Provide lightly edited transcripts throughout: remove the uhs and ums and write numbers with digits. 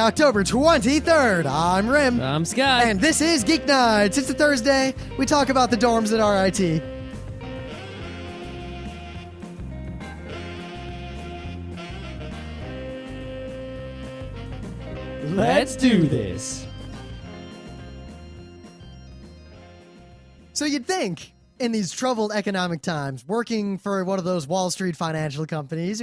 October 23rd. I'm Rim. I'm Scott. And this is Geeknights. It's a Thursday. We talk about the dorms at RIT. Let's do this. So you'd think, in these troubled economic times, working for one of those Wall Street financial companies,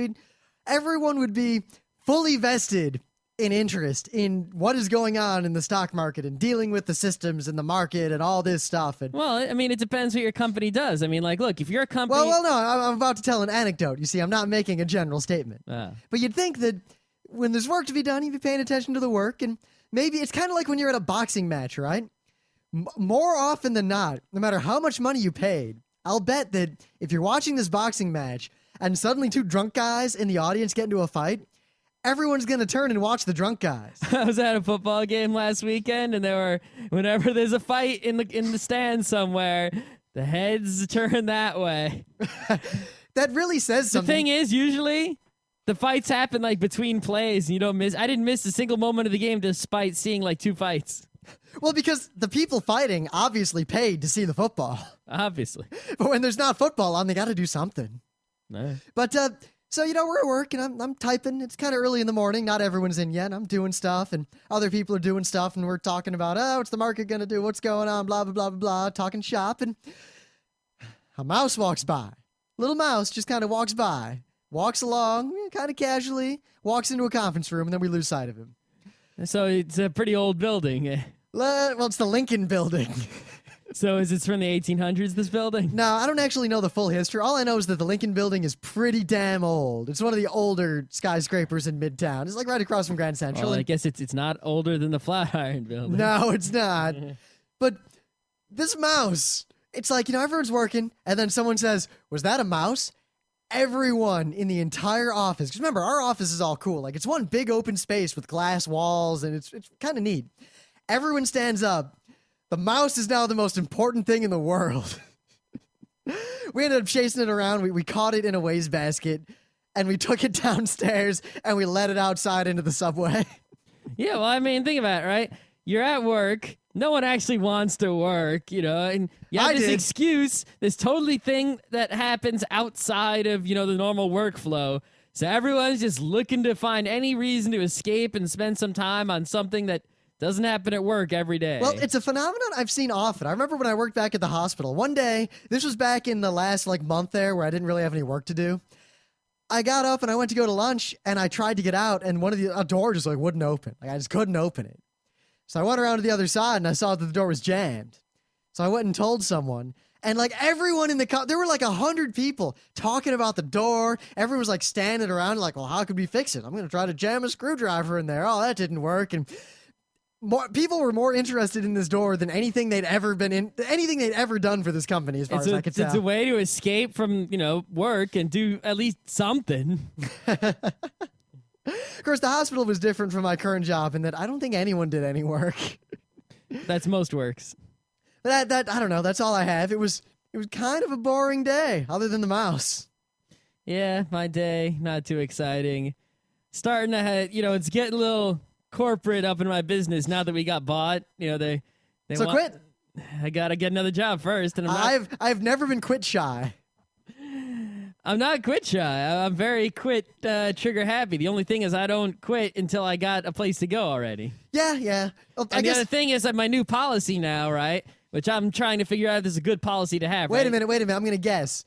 everyone would be fully vested in interest in what is going on in the stock market and dealing with the systems in the market and all this stuff. And Well, I mean, it depends what your company does. I mean, like, look, if you're a company... well, no, I'm about to tell an anecdote. You see, I'm not making a general statement. But you'd think that when there's work to be done, you'd be paying attention to the work, and maybe it's kind of like when you're at a boxing match, right? More often than not, no matter how much money you paid, I'll bet that if you're watching this boxing match and suddenly two drunk guys in the audience get into a fight, everyone's going to turn and watch the drunk guys. I was at a football game last weekend, and whenever there's a fight in the stands somewhere, the heads turn that way. That really says something. The thing is, usually the fights happen like between plays, and you don't miss. I didn't miss a single moment of the game despite seeing like two fights. Well, because the people fighting obviously paid to see the football. Obviously. But when there's not football on, they got to do something. No. But, so, we're at work, and I'm typing. It's kind of early in the morning. Not everyone's in yet. I'm doing stuff, and other people are doing stuff, and we're talking about, what's the market going to do? What's going on? Blah, blah, blah, blah, blah. Talking shop, and a mouse walks by. Little mouse just kind of walks by. Walks along, kind of casually, walks into a conference room, and then we lose sight of him. So it's a pretty old building. Well, it's the Lincoln Building. So is it from the 1800s, this building? No, I don't actually know the full history. All I know is that the Lincoln Building is pretty damn old. It's one of the older skyscrapers in Midtown. It's like right across from Grand Central. Well, I guess it's not older than the Flatiron Building. No, it's not. But this mouse, it's like, everyone's working, and then someone says, was that a mouse? Everyone in the entire office, because remember, our office is all cool. Like, it's one big open space with glass walls, and it's kind of neat. Everyone stands up. The mouse is now the most important thing in the world. We ended up chasing it around. We caught it in a wastebasket, and we took it downstairs, and we let it outside into the subway. Yeah, well, I mean, think about it, right? You're at work. No one actually wants to work, and you have this excuse, this totally thing that happens outside of, the normal workflow. So everyone's just looking to find any reason to escape and spend some time on something that doesn't happen at work every day. Well, it's a phenomenon I've seen often. I remember when I worked back at the hospital. One day, this was back in the last month there where I didn't really have any work to do. I got up and I went to go to lunch and I tried to get out and a door just wouldn't open. I just couldn't open it. So I went around to the other side and I saw that the door was jammed. So I went and told someone. And everyone in there were 100 people talking about the door. Everyone was standing around well, how could we fix it? I'm going to try to jam a screwdriver in there. Oh, that didn't work. And people were more interested in this door than anything they'd ever done for this company, as far as I could tell. It's a way to escape from, work and do at least something. Of course, the hospital was different from my current job in that I don't think anyone did any work. That's most works. But that I don't know. That's all I have. It was kind of a boring day, other than the mouse. Yeah, my day, not too exciting. Starting to have, it's getting a little corporate up in my business now that we got bought. They so quit. I gotta get another job first, and I've never been quit shy. I'm not quit shy. I'm very quit trigger happy. The only thing is I don't quit until I got a place to go already. Yeah. Well, and the other thing is my new policy now, right? Which I'm trying to figure out if this is a good policy to have. Wait a minute. I'm gonna guess.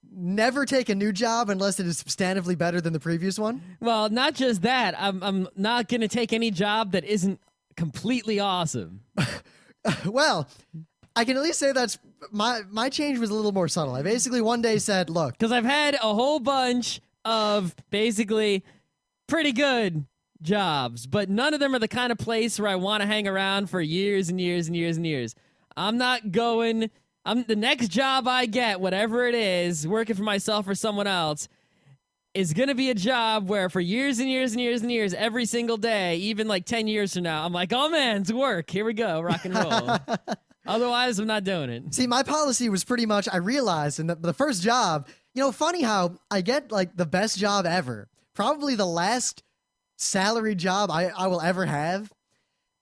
Never take a new job unless it is substantively better than the previous one? Well, not just that. I'm not going to take any job that isn't completely awesome. Well, I can at least say that's my change was a little more subtle. I basically one day said, look. Because I've had a whole bunch of basically pretty good jobs, but none of them are the kind of place where I want to hang around for years and years and years and years. I'm not going... the next job I get, whatever it is, working for myself or someone else, is going to be a job where for years and years and years and years, every single day, even 10 years from now, I'm like, oh man, it's work. Here we go. Rock and roll. Otherwise, I'm not doing it. See, my policy was pretty much, I realized in the first job, funny how I get the best job ever. Probably the last salary job I will ever have.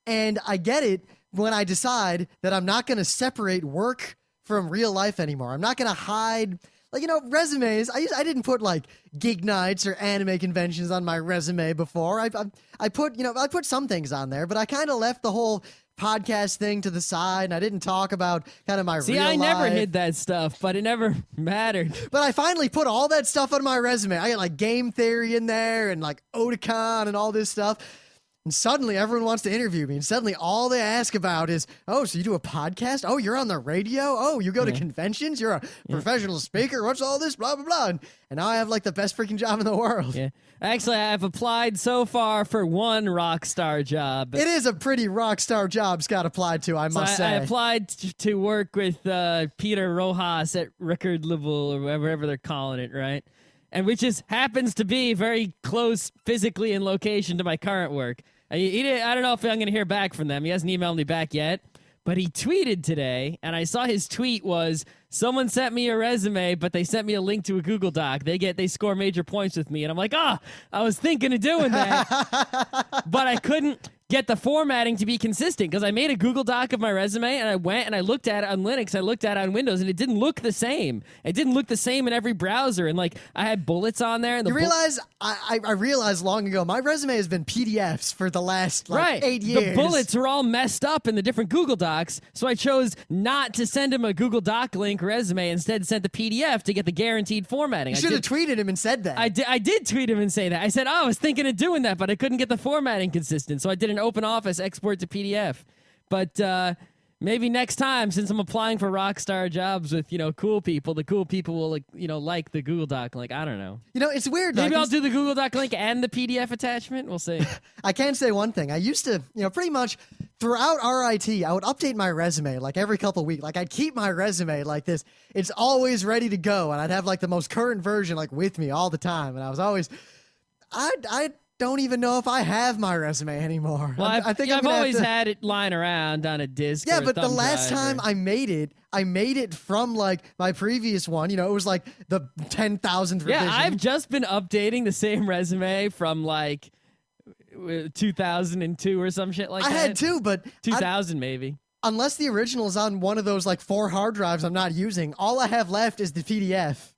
And I get it when I decide that I'm not going to separate work from real life anymore. I'm not going to hide, like, resumes. I didn't put like Geeknights or anime conventions on my resume before. I put some things on there, but I kind of left the whole podcast thing to the side, and I didn't talk about kind of my See, real life. I never hid that stuff, but it never mattered. But I finally put all that stuff on my resume. I got like game theory in there and like Otakon and all this stuff. And suddenly everyone wants to interview me. And suddenly all they ask about is, oh, so you do a podcast? Oh, you're on the radio? Oh, you go to conventions? You're a professional speaker? What's all this? Blah, blah, blah. And now I have like the best freaking job in the world. Yeah. Actually, I've applied so far for one rock star job. It is a pretty rock star job Scott applied to, I must say. I applied to work with Peter Rojas at Record Label or wherever they're calling it, right? And which just happens to be very close physically in location to my current work. I don't know if I'm going to hear back from them. He hasn't emailed me back yet. But he tweeted today, and I saw his tweet was, someone sent me a resume, but they sent me a link to a Google Doc. They score major points with me. And I'm like, I was thinking of doing that. But I couldn't get the formatting to be consistent because I made a Google Doc of my resume, and I went and I looked at it on Linux, I looked at it on Windows, and it didn't look the same. It didn't look the same in every browser. And like, I had bullets on there. And you realize, I realized long ago, my resume has been PDFs for the last 8 years. The bullets are all messed up in the different Google Docs, so I chose not to send him a Google Doc link resume, instead sent the PDF to get the guaranteed formatting. You should have tweeted him and said that. I did tweet him and say that. I said, I was thinking of doing that, but I couldn't get the formatting consistent, so I did an open office export to PDF. But maybe next time, since I'm applying for rock star jobs with, cool people, the cool people will, like the Google Doc link. I don't know. It's weird. Maybe I'll do the Google Doc link and the PDF attachment. We'll see. I can say one thing. I used to, pretty much throughout RIT, I would update my resume like every couple of weeks. Like I'd keep my resume like this. It's always ready to go. And I'd have like the most current version like with me all the time. And I was always, I don't even know if I have my resume anymore. Well, I think I've always had it lying around on a disk. Yeah, or a but the thumb last drive time I made it from like my previous one. It was like the 10,000th revision. Yeah, I've just been updating the same resume from like 2002 or some shit like that. I had two, but 2000 maybe. Unless the original is on one of those like 4 hard drives I'm not using, all I have left is the PDF.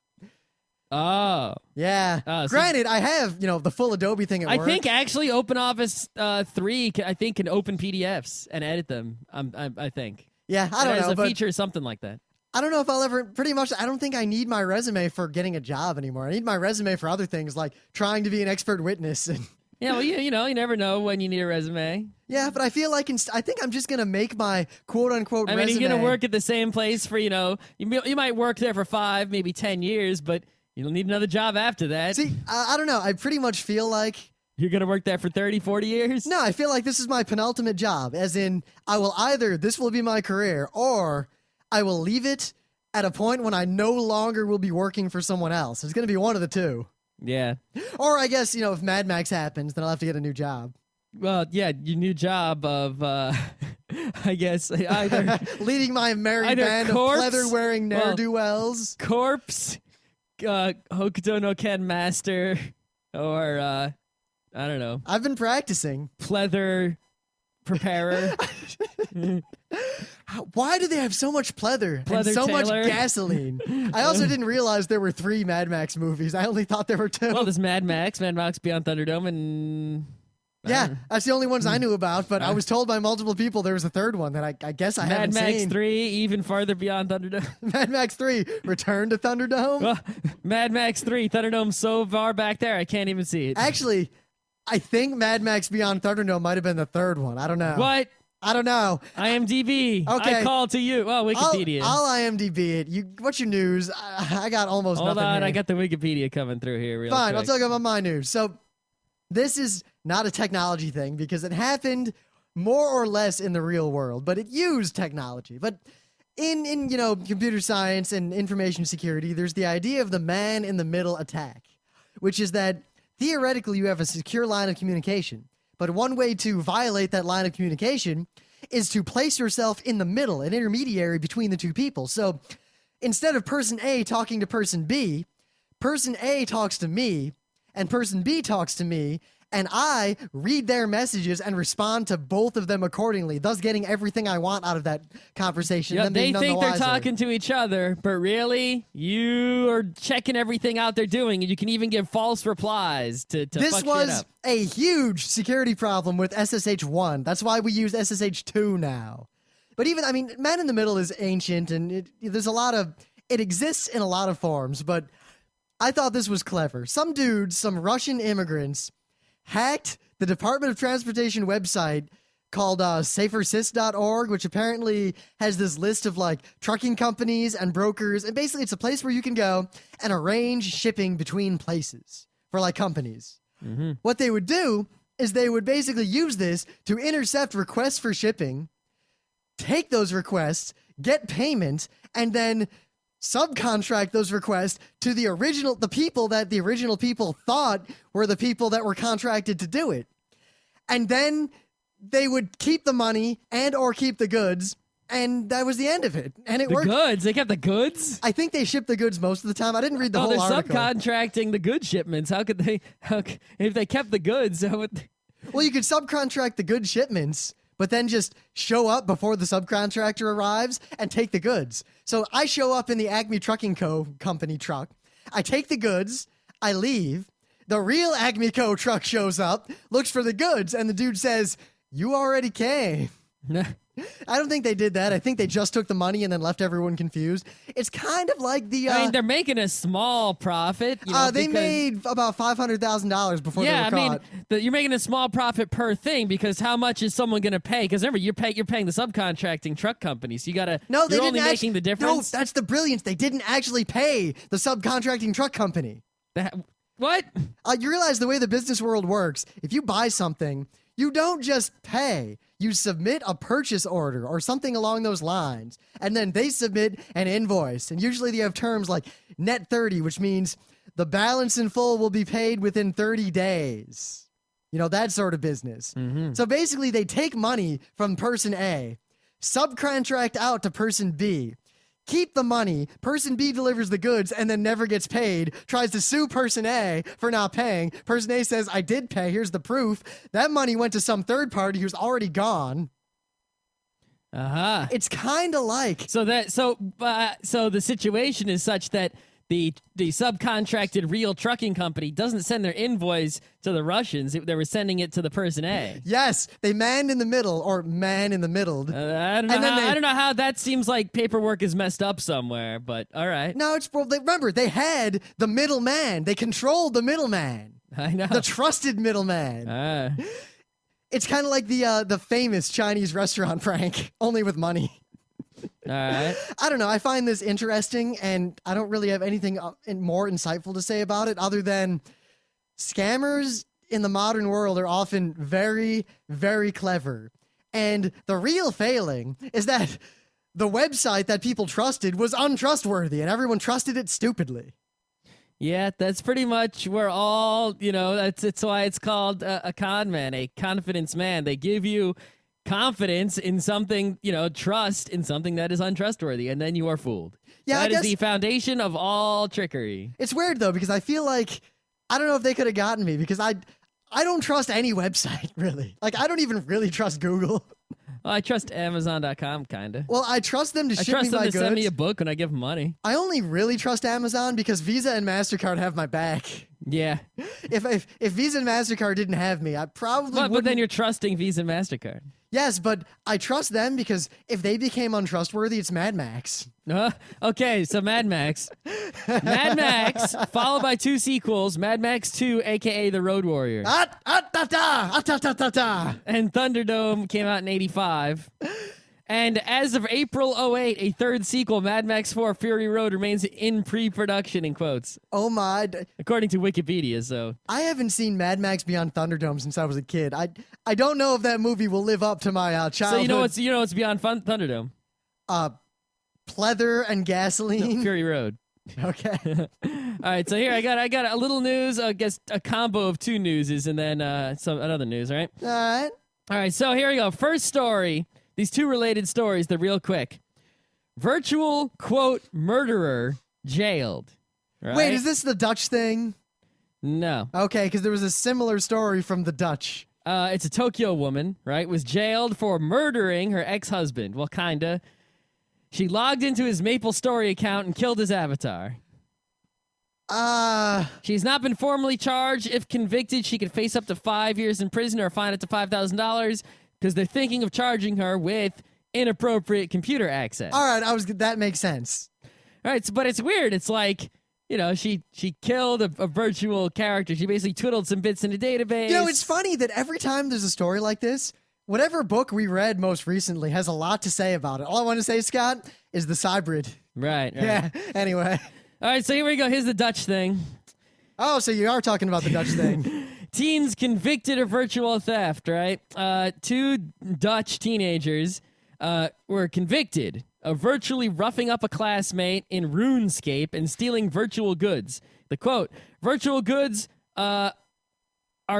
Oh. Yeah. Granted, I have, the full Adobe thing at work. I think actually OpenOffice 3 can open PDFs and edit them. I think. Yeah, I don't know. There's a feature or something like that. I don't know if I'll ever, pretty much, I don't think I need my resume for getting a job anymore. I need my resume for other things like trying to be an expert witness. And yeah, well, you never know when you need a resume. Yeah, but I feel like I think I'm just going to make my quote-unquote resume. You're going to work at the same place for, you might work there for 5, maybe 10 years, but you'll need another job after that. See, I don't know. I pretty much feel like you're going to work there for 30, 40 years? No, I feel like this is my penultimate job, as in this will be my career, or I will leave it at a point when I no longer will be working for someone else. It's going to be one of the two. Yeah. Or I guess, if Mad Max happens, then I'll have to get a new job. Well, yeah, your new job of, I guess, either leading my merry band of pleather-wearing ne'er-do-wells. Corpse, Hokuto no Ken Master, or, I don't know. I've been practicing. Pleather preparer. Why do they have so much pleather and so much gasoline? I also didn't realize there were 3 Mad Max movies. I only thought there were 2. Well, there's Mad Max Beyond Thunderdome, and... Yeah, that's the only ones I knew about, but I was told by multiple people there was a 3rd one that I guess I haven't seen. Mad Max 3, Even Farther Beyond Thunderdome. Mad Max 3, Return to Thunderdome? Well, Mad Max 3, Thunderdome so far back there, I can't even see it. Actually, I think Mad Max Beyond Thunderdome might have been the 3rd one. I don't know. What? I don't know. IMDb. Okay. I call to you. Well, Wikipedia. I'll IMDb it. What's your news? I got almost nothing. Hold on, here. I got the Wikipedia coming through here real Fine, quick. I'll talk about my news. So, this is not a technology thing because it happened more or less in the real world, but it used technology. But in computer science and information security, there's the idea of the man-in-the-middle attack, which is that theoretically you have a secure line of communication. But one way to violate that line of communication is to place yourself in the middle, an intermediary between the two people. So instead of person A talking to person B, person A talks to me, and person B talks to me, and I read their messages and respond to both of them accordingly, thus getting everything I want out of that conversation. Yeah, them being they none the think they're wiser. talking to each other, but really, you are checking everything out they're doing, and you can even give false replies to This fuck shit was up. a huge security problem with SSH1. That's why we use SSH2 now. But even, I mean, Man in the Middle is ancient, and there's a lot of, it exists in a lot of forms, but I thought this was clever. Some dudes, some Russian immigrants, hacked the Department of Transportation website called safersys.org, which apparently has this list of like trucking companies and brokers. And basically, it's a place where you can go and arrange shipping between places for like companies. Mm-hmm. What they would do is they would basically use this to intercept requests for shipping, take those requests, get payment, and then subcontract those requests to the people that the original people thought were the people that were contracted to do it. And then they would keep the money and or keep the goods, and that was the end of it. And it The worked. goods? They kept the goods? I think they shipped the goods most of the time. I didn't read the They're whole article. subcontracting the good shipments. How could they? If they kept the goods, how would? Well, you could subcontract the good shipments, but then just show up before the subcontractor arrives and take the goods. So I show up in the Acme Trucking Company truck. I take the goods. I leave. The real Acme Co. truck shows up, looks for the goods, and the dude says, "You already came." I don't think they did that. I think they just took the money and then left everyone confused. It's kind of like the. I mean, they're making a small profit. You know, they because- made about $500,000 before they were Yeah, I caught. mean, you're making a small profit per thing because how much is someone going to pay? Because remember, you're paying the subcontracting truck companies. You got to. No, they you're didn't only making the difference. No, that's the brilliance. They didn't actually pay the subcontracting truck company. What? You realize the way the business world works. If you buy something, you don't just pay. You submit a purchase order or something along those lines, and then they submit an invoice. And usually they have terms like net 30, which means the balance in full will be paid within 30 days. You know, that sort of business. Mm-hmm. So basically, they take money from person A, subcontract out to person B, keep the money, person B delivers the goods and then never gets paid, tries to sue person A for not paying. Person A says, "I did pay, here's the proof." That money went to some third party who's already gone. Uh-huh. It's kind of like... So the situation is such that the subcontracted real trucking company doesn't send their invoice to the Russians. They were sending it to the person A. Yes, they man in the middle, or man in the middled. I don't know how that seems like paperwork is messed up somewhere, but all right. No, it's... Well, remember, they had the middleman. They controlled the middleman. I know. The trusted middleman. It's kind of like the famous Chinese restaurant prank, only with money. All right. I don't know. I find this interesting, and I don't really have anything more insightful to say about it other than scammers in the modern world are often very, very clever. And the real failing is that the website that people trusted was untrustworthy, and everyone trusted it stupidly. Yeah, that's pretty much where all, it's why it's called a con man, a confidence man. They give you confidence in something, trust in something that is untrustworthy, and then you are fooled. Yeah, that I is guess the foundation of all trickery. it's weird, though, because I feel like, I don't know if they could have gotten me, because I don't trust any website, really. Like, I don't even really trust Google. Well, I trust Amazon.com, kind of. Well, I trust them to I ship trust me them my to goods. send me a book when I give them money. I only really trust Amazon because Visa and MasterCard have my back. Yeah. If Visa and MasterCard didn't have me, I probably But wouldn't. then you're trusting Visa and MasterCard. Yes, but I trust them because if they became untrustworthy, it's Mad Max. Okay, so Mad Max. Mad Max, followed by 2 sequels, Mad Max 2, a.k.a. The Road Warrior. And Thunderdome came out in 85. And as of April 08, a 3rd sequel, Mad Max 4 Fury Road, remains in pre-production, in quotes. Oh my. According to Wikipedia, so. I haven't seen Mad Max Beyond Thunderdome since I was a kid. I don't know if that movie will live up to my childhood. So you know what's beyond Thunderdome? Pleather and gasoline. Fury Road. Okay. All right, so here I got a little news, I guess a combo of 2 newses and then another news, all right? All right. All right, so here we go. First story. These 2 related stories, they're real quick. Virtual, quote, murderer jailed. Right? Wait, is this the Dutch thing? No. Okay, because there was a similar story from the Dutch. It's a Tokyo woman, right? Was jailed for murdering her ex-husband. Well, kinda. She logged into his MapleStory account and killed his avatar. She's not been formally charged. If convicted, she could face up to 5 years in prison or a fine up to $5,000 because they're thinking of charging her with inappropriate computer access. All right, that makes sense. All right, but it's weird. It's like, she killed a virtual character. She basically twiddled some bits in a database. It's funny that every time there's a story like this, whatever book we read most recently has a lot to say about it. All I want to say, Scott, is the cybrid. Right. Yeah, anyway. All right, so here we go. Here's the Dutch thing. Oh, so you are talking about the Dutch thing. Teens convicted of virtual theft, right? 2 Dutch teenagers were convicted of virtually roughing up a classmate in RuneScape and stealing virtual goods. The quote, virtual goods are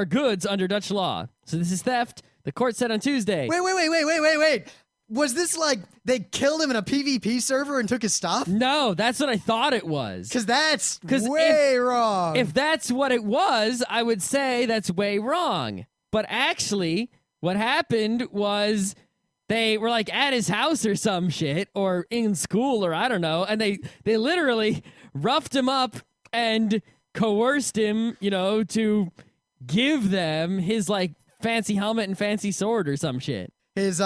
goods under Dutch law. So this is theft. The court said on Tuesday. Wait. Was this like they killed him in a PvP server and took his stuff? No, that's what I thought it was. Because that's way wrong. If that's what it was, I would say that's way wrong. But actually, what happened was they were like at his house or some shit, or in school, or I don't know, and they literally roughed him up and coerced him, to give them his like fancy helmet and fancy sword or some shit. His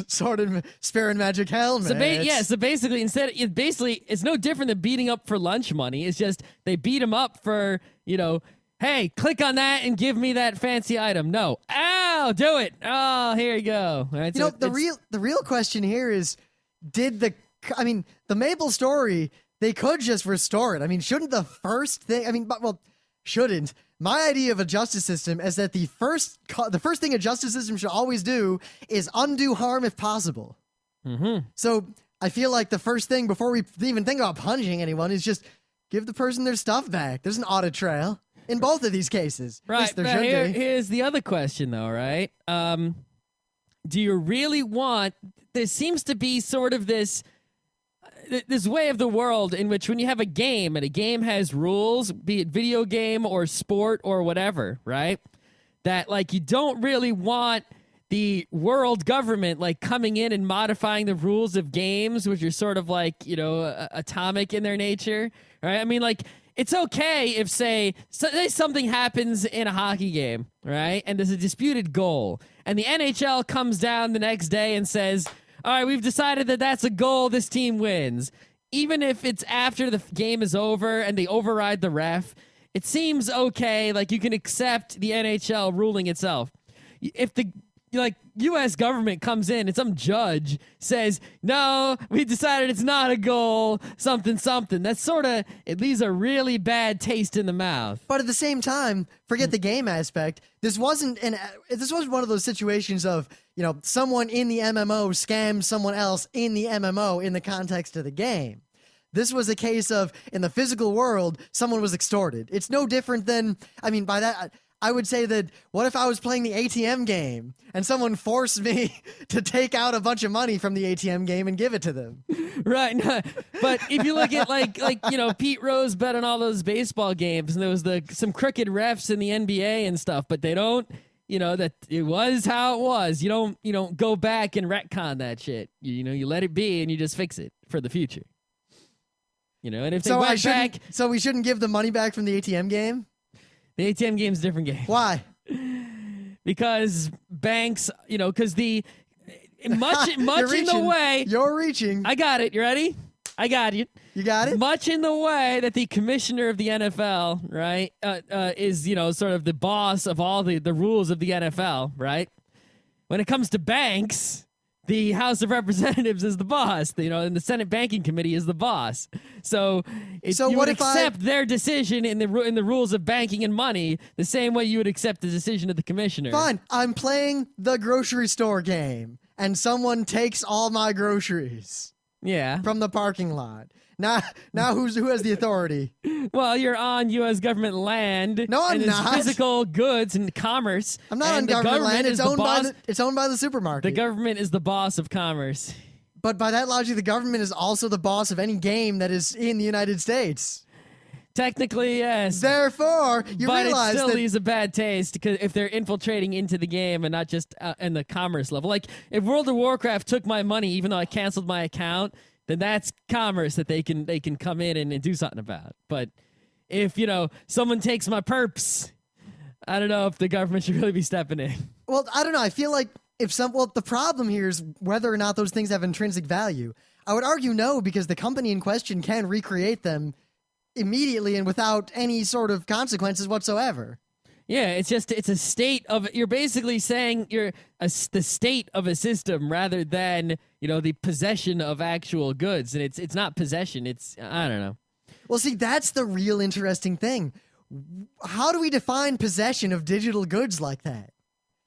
sword and spear and magic helmet. So basically, it's no different than beating up for lunch money. It's just they beat him up for, hey, click on that and give me that fancy item. No. Ow, do it. Oh, here you go. All right, the real question here is, the MapleStory, they could just restore it. I mean, shouldn't the first thing, shouldn't. My idea of a justice system is that the first thing a justice system should always do is undo harm if possible. Mm-hmm. So I feel like the first thing before we even think about punishing anyone is just give the person their stuff back. There's an audit trail in both of these cases. Right. There should be. Here's the other question, though, right? Do you really want... There seems to be sort of this way of the world in which when you have a game and a game has rules, be it video game or sport or whatever, right? That like you don't really want the world government like coming in and modifying the rules of games, which are sort of like, atomic in their nature, right? I mean, like it's okay if say something happens in a hockey game, right? And there's a disputed goal and the NHL comes down the next day and says, all right, we've decided that that's a goal. This team wins. Even if it's after the game is over and they override the ref, it seems okay. Like you can accept the NHL ruling itself. If the U.S. government comes in and some judge says, no, we decided it's not a goal, something. That's sort of, it leaves a really bad taste in the mouth. But at the same time, forget the game aspect. This wasn't one of those situations of, someone in the MMO scammed someone else in the MMO in the context of the game. This was a case of, in the physical world, someone was extorted. It's no different than, by that, I would say that, what if I was playing the ATM game and someone forced me to take out a bunch of money from the ATM game and give it to them? Right. No, but if you look at Pete Rose bet on all those baseball games and there was some crooked refs in the NBA and stuff, but they don't, that it was how it was. You don't go back and retcon that shit. You let it be and you just fix it for the future. And if they went back, so we shouldn't give the money back from the ATM game? The ATM game's a different game. Why? Because banks, because the much in the way. You're reaching. I got it. You ready? I got you. You got it? Much in the way that the commissioner of the NFL, right, is, sort of the boss of all the rules of the NFL, right? When it comes to banks, the House of Representatives is the boss, and the Senate Banking Committee is the boss. So you would accept their decision in the rules of banking and money the same way you would accept the decision of the commissioner. Fine. I'm playing the grocery store game, and someone takes all my groceries. Yeah. From the parking lot. Now who has the authority? Well, you're on U.S. government land. No, I'm not. Physical goods and commerce. I'm not on government land. It's owned by the supermarket. The government is the boss of commerce. But by that logic, the government is also the boss of any game that is in the United States. Technically, yes. Therefore, you but realize it still that leaves a bad taste because if they're infiltrating into the game and not just in the commerce level. Like, if World of Warcraft took my money, even though I canceled my account, then that's commerce that they can come in and do something about. But if, someone takes my perps, I don't know if the government should really be stepping in. well, I don't know. I feel like the problem here is whether or not those things have intrinsic value. I would argue no, because the company in question can recreate them immediately and without any sort of consequences whatsoever. Yeah, it's a state of, you're basically saying the state of a system rather than, the possession of actual goods. And it's not possession. It's, I don't know. Well, see, that's the real interesting thing. How do we define possession of digital goods like that?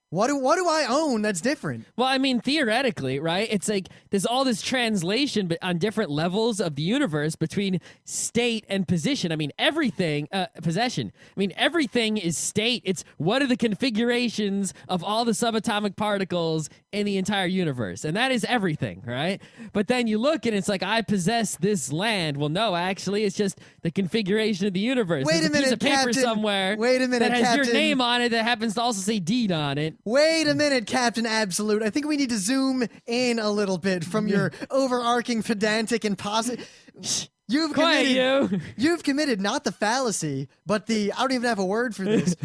What do I own that's different? Well, I mean, theoretically, right? It's like there's all this translation on different levels of the universe between state and position. I mean, everything, possession. I mean, everything is state. It's what are the configurations of all the subatomic particles in the entire universe. And that is everything, right? But then you look and it's like, I possess this land. Well, no, actually, it's just the configuration of the universe. Wait There's a minute, piece of paper Captain. somewhere Wait a minute, that has your Captain. name on it that happens to also say deed on it. Wait a minute, Captain Absolute. I think we need to zoom in a little bit from your overarching pedantic and positive. You've committed not the fallacy, but I don't even have a word for this,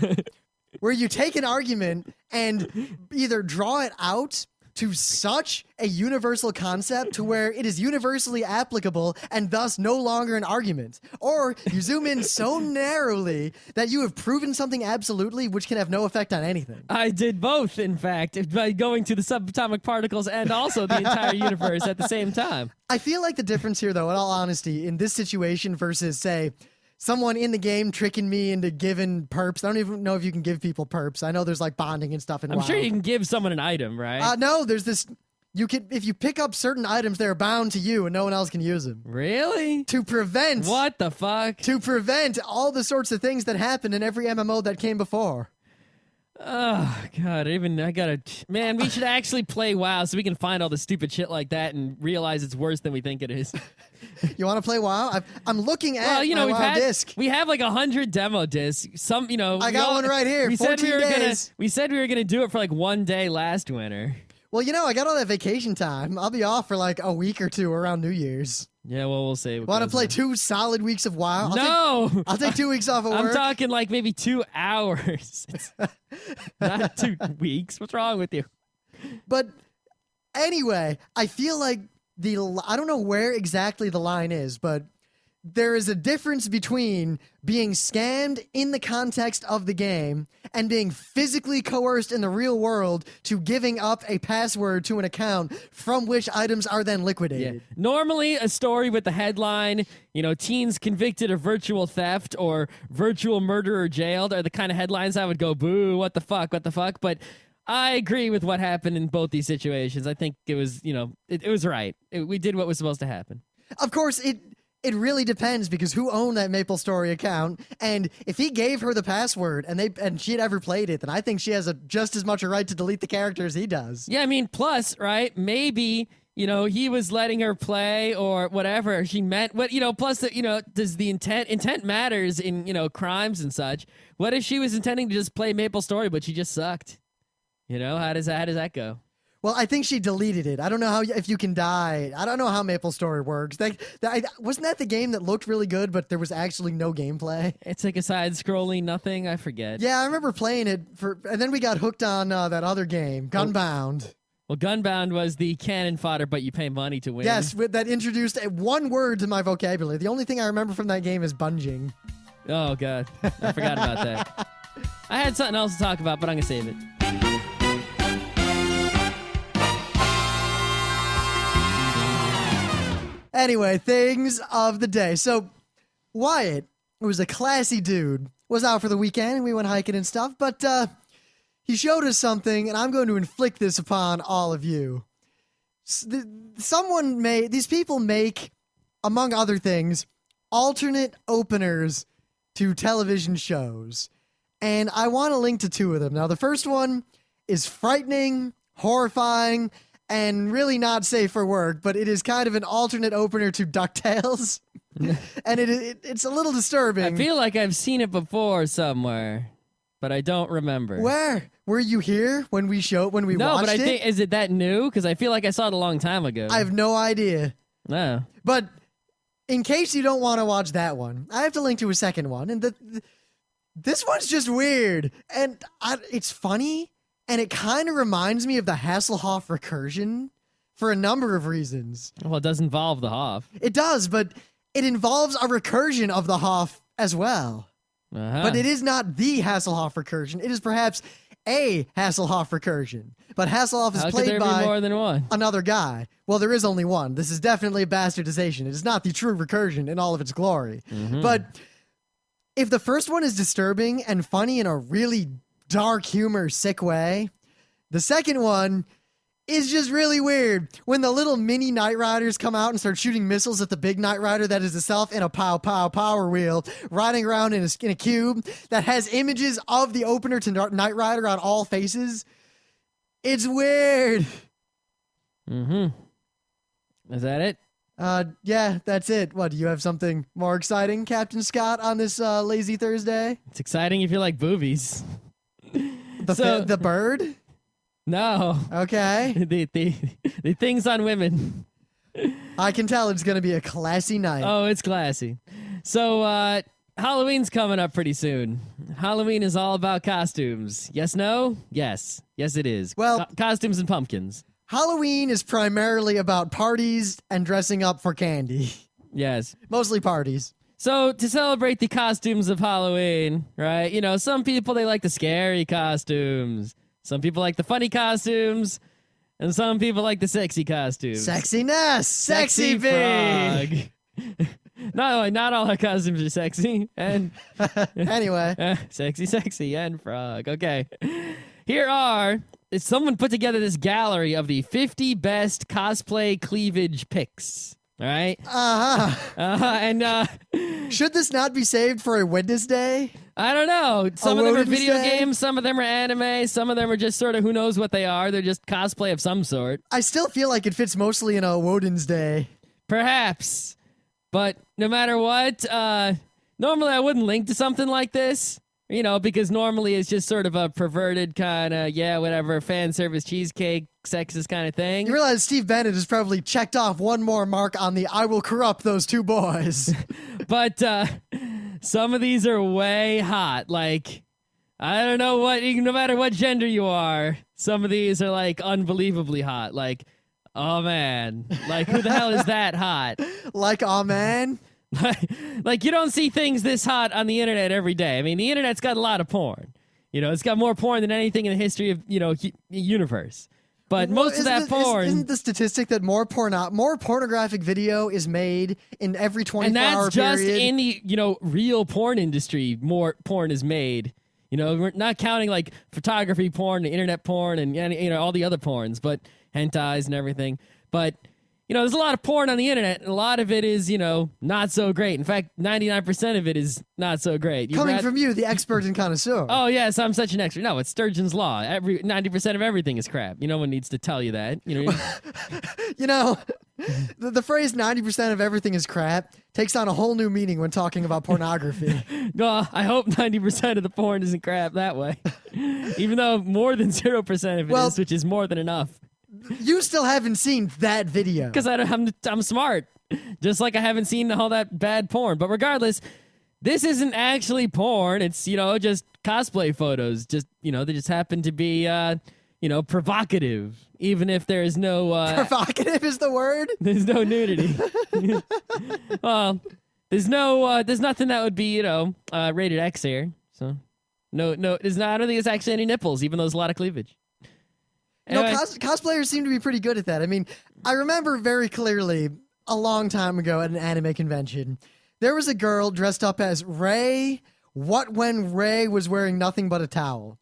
where you take an argument and either draw it out to such a universal concept to where it is universally applicable and thus no longer an argument. Or you zoom in so narrowly that you have proven something absolutely which can have no effect on anything. I did both, in fact, by going to the subatomic particles and also the entire universe at the same time. I feel like the difference here, though, in all honesty, in this situation versus, say, someone in the game tricking me into giving perps. I don't even know if you can give people perps. I know there's like bonding and stuff in I'm WoW. sure you can give someone an item, right? No, there's this. You can, if you pick up certain items, they're bound to you and no one else can use them. Really? To prevent. What the fuck? To prevent all the sorts of things that happen in every MMO that came before. Oh, God. Man, we should actually play WoW so we can find all the stupid shit like that and realize it's worse than we think it is. You want to play WoW? I'm looking at my WoW disc. We have like 100 demo discs. I got one right here. 14 days. We said we were gonna do it for like one day last winter. Well, I got all that vacation time. I'll be off for like a week or two around New Year's. Yeah, well, we'll see. Want to play 2 solid weeks of WoW? No! I'll take 2 weeks off of work. I'm talking like maybe 2 hours. Not 2 weeks. What's wrong with you? But anyway, I feel like I don't know where exactly the line is, but there is a difference between being scammed in the context of the game and being physically coerced in the real world to giving up a password to an account from which items are then liquidated. Yeah. Normally, a story with the headline, teens convicted of virtual theft or virtual murderer jailed are the kind of headlines I would go, boo, what the fuck. But I agree with what happened in both these situations. I think it was, it was right. We did what was supposed to happen. Of course, it really depends because who owned that MapleStory account? And if he gave her the password and she had ever played it, then I think she has just as much a right to delete the character as he does. Yeah, I mean, plus, right? Maybe he was letting her play or whatever she meant. What plus does the intent matters in crimes and such? What if she was intending to just play MapleStory but she just sucked? How does that go? Well, I think she deleted it. I don't know if you can die. I don't know how MapleStory works. Wasn't that the game that looked really good, but there was actually no gameplay? It's like a side-scrolling nothing. I forget. Yeah, I remember playing it and then we got hooked on that other game, Gunbound. Well, Gunbound was the cannon fodder, but you pay money to win. Yes, that introduced one word to my vocabulary. The only thing I remember from that game is bunging. Oh, God. I forgot about that. I had something else to talk about, but I'm going to save it. Anyway, things of the day. So, Wyatt, who was a classy dude, was out for the weekend and we went hiking and stuff, but he showed us something, and I'm going to inflict this upon all of you. These people make, among other things, alternate openers to television shows. And I want to link to 2 of them. Now, the first one is frightening, horrifying, and really not safe for work, but it is kind of an alternate opener to DuckTales. and it's a little disturbing. I feel like I've seen it before somewhere, but I don't remember. Where were you here when we No, watched but I it? think is it that new? Because I feel like I saw it a long time ago. I have no idea. No. But in case you don't want to watch that one, I have to link to a second one, and this one's just weird, and it's funny, and it kind of reminds me of the Hasselhoff recursion for a number of reasons. Well, it does involve the Hoff. It does, but it involves a recursion of the Hoff as well. Uh-huh. But it is not the Hasselhoff recursion. It is perhaps a Hasselhoff recursion. But Hasselhoff is How could played there by be more than one? another guy. Well, there is only one. This is definitely a bastardization. It is not the true recursion in all of its glory. Mm-hmm. But if the first one is disturbing and funny in a really dark humor, sick way, the second one is just really weird. When the little mini Knight Riders come out and start shooting missiles at the big Knight Rider that is itself in a power wheel, riding around in a cube that has images of the opener to Knight Rider on all faces, it's weird. Mm-hmm. Is that it? Yeah, that's it. What, do you have something more exciting, Captain Scott, on this lazy Thursday? It's exciting if you like boobies. The bird? No. Okay. The things on women. I can tell it's going to be a classy night. Oh, it's classy. So, Halloween's coming up pretty soon. Halloween is all about costumes. Yes, no? Yes. Yes, it is. Well- costumes and pumpkins. Halloween is primarily about parties and dressing up for candy. Yes. Mostly parties. So, to celebrate the costumes of Halloween, right? You know, some people, they like the scary costumes. Some people like the funny costumes. And some people like the sexy costumes. Sexiness! Sexy bee! frog. Not all our costumes are sexy. And Anyway. sexy, and frog. Okay. Someone put together this gallery of the 50 best cosplay cleavage pics. All right? And Should this not be saved for a Wednesday? I don't know. Some of them are Woden's video Day? games, some of them are anime, some of them are just sort of who knows what they are. They're just cosplay of some sort. I still feel like it fits mostly in a Woden's Day. Perhaps. But no matter what, normally I wouldn't link to something like this, you know, because normally it's just sort of a perverted kind of, whatever, fan service cheesecake, sexist kind of thing. You realize Steve Bennett has probably checked off one more mark on the I will corrupt those two boys. But some of these are way hot. Like, I don't know no matter what gender you are, some of these are like unbelievably hot. Like, oh man, like who the hell is that hot? Like, aw, man. Like you don't see things this hot on the internet every day. I mean, the internet's got a lot of porn. You know, it's got more porn than anything in the history of, universe. But most of that porn... Isn't the statistic that more pornographic video is made in every 24-hour period? And that's just in the, real porn industry, more porn is made. You know, we're not counting, like, photography porn, internet porn, and, all the other porns, but hentais and everything. But... there's a lot of porn on the internet, and a lot of it is, not so great. In fact, 99% of it is not so great. Coming from you, the expert and connoisseur. Oh, yes, I'm such an expert. No, it's Sturgeon's Law. 90% of everything is crap. No one needs to tell you that. The phrase 90% of everything is crap takes on a whole new meaning when talking about pornography. Well, I hope 90% of the porn isn't crap that way. Even though more than 0% of it is, which is more than enough. You still haven't seen that video. Because I'm smart. Just like I haven't seen all that bad porn. But regardless, this isn't actually porn. It's, just cosplay photos. Just, they just happen to be, provocative. Even if there is no... provocative is the word? There's no nudity. Well, there's nothing that would be, rated X here. So, no, there's not. I don't think there's actually any nipples, even though there's a lot of cleavage. Anyway. Cosplayers seem to be pretty good at that. I mean, I remember very clearly a long time ago at an anime convention, there was a girl dressed up as Rey, when Rey was wearing nothing but a towel.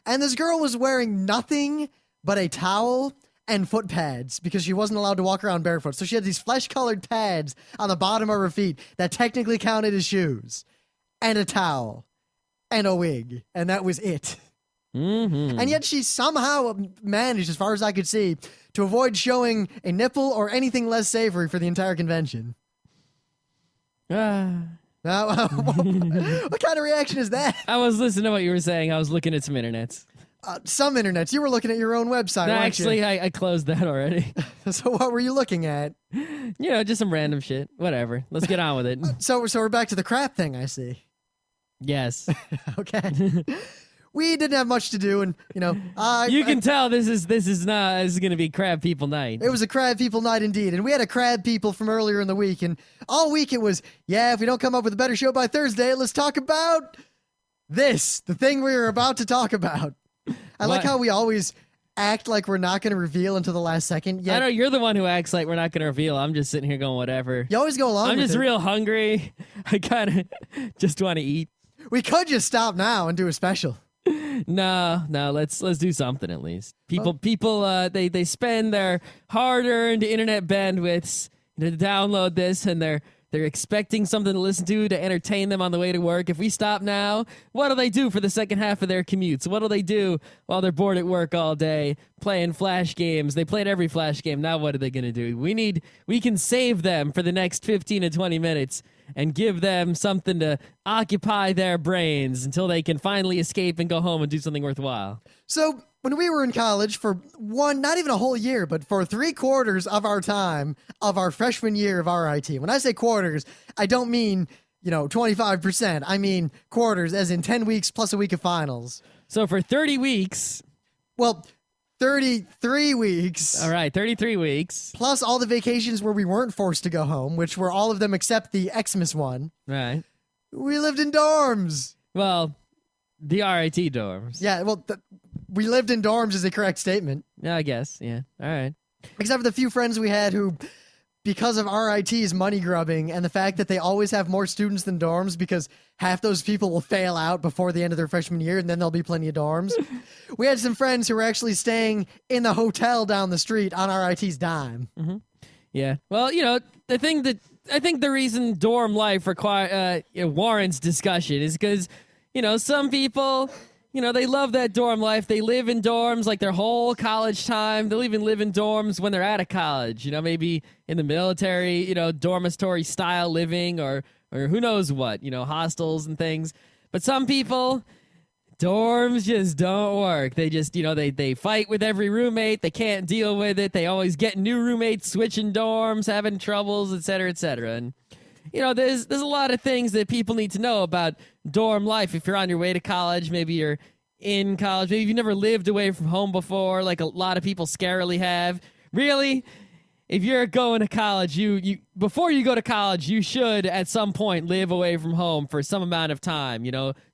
And this girl was wearing nothing but a towel and foot pads because she wasn't allowed to walk around barefoot. So she had these flesh-colored pads on the bottom of her feet that technically counted as shoes, and a towel, and a wig, and that was it. Mm-hmm. And yet she somehow managed, as far as I could see, to avoid showing a nipple or anything less savory for the entire convention. Now, what kind of reaction is that? I was listening to what you were saying. I was looking at some internets. Some internets. You were looking at your own website, No, weren't actually, you? I closed that already. So what were you looking at? Just some random shit. Whatever. Let's get on with it. So we're back to the crap thing, I see. Yes. Okay. We didn't have much to do, and You can tell this is gonna be crab people night. it was a crab people night indeed, and we had a crab people from earlier in the week, and all week it was, if we don't come up with a better show by Thursday, let's talk about the thing we were about to talk about. I like What? how we always act like we're not going to reveal until the last second. I Yet know you're the one who acts like we're not gonna reveal. I'm just sitting here going whatever. you always go along I'm with just it. real hungry. I kind of just want to eat. We could just stop now and do a special. No, let's do something at least. People, they spend their hard-earned internet bandwidths to download this, and they're expecting something to listen to entertain them on the way to work. If we stop now, what do they do for the second half of their commutes? What do they do while they're bored at work all day playing Flash games? They played every Flash game. Now what are they going to do? We can save them for the next 15 to 20 minutes and give them something to occupy their brains until they can finally escape and go home and do something worthwhile. So when we were in college for not even a whole year, but for 3/4 of our time of our freshman year of RIT, when I say quarters, I don't mean, 25%. I mean quarters as in 10 weeks plus a week of finals. So for 30 weeks, Well, 33 weeks. all right, 33 weeks, Plus all the vacations where we weren't forced to go home, which were all of them except the Xmas one. right? We lived in dorms. Well, the RIT dorms. Yeah, well, we lived in dorms is a correct statement. Yeah, I guess. Yeah. All right. Except for the few friends we had who, because of RIT's money grubbing and the fact that they always have more students than dorms because half those people will fail out before the end of their freshman year and then there'll be plenty of dorms. We had some friends who were actually staying in the hotel down the street on RIT's dime. Yeah. Well, I think the reason dorm life warrants discussion is because, some people, they love that dorm life. They live in dorms like their whole college time. They'll even live in dorms when they're out of college, maybe in the military, dormitory style living or who knows what, hostels and things. But some people, dorms just don't work. They just, they fight with every roommate. They can't deal with it. They always get new roommates, switching dorms, having troubles, et cetera, et cetera. And, there's a lot of things that people need to know about dorm life. If you're on your way to college, maybe you're in college, maybe you've never lived away from home before, like a lot of people scarily have. Really? If you're going to college, you before you go to college, you should at some point live away from home for some amount of time.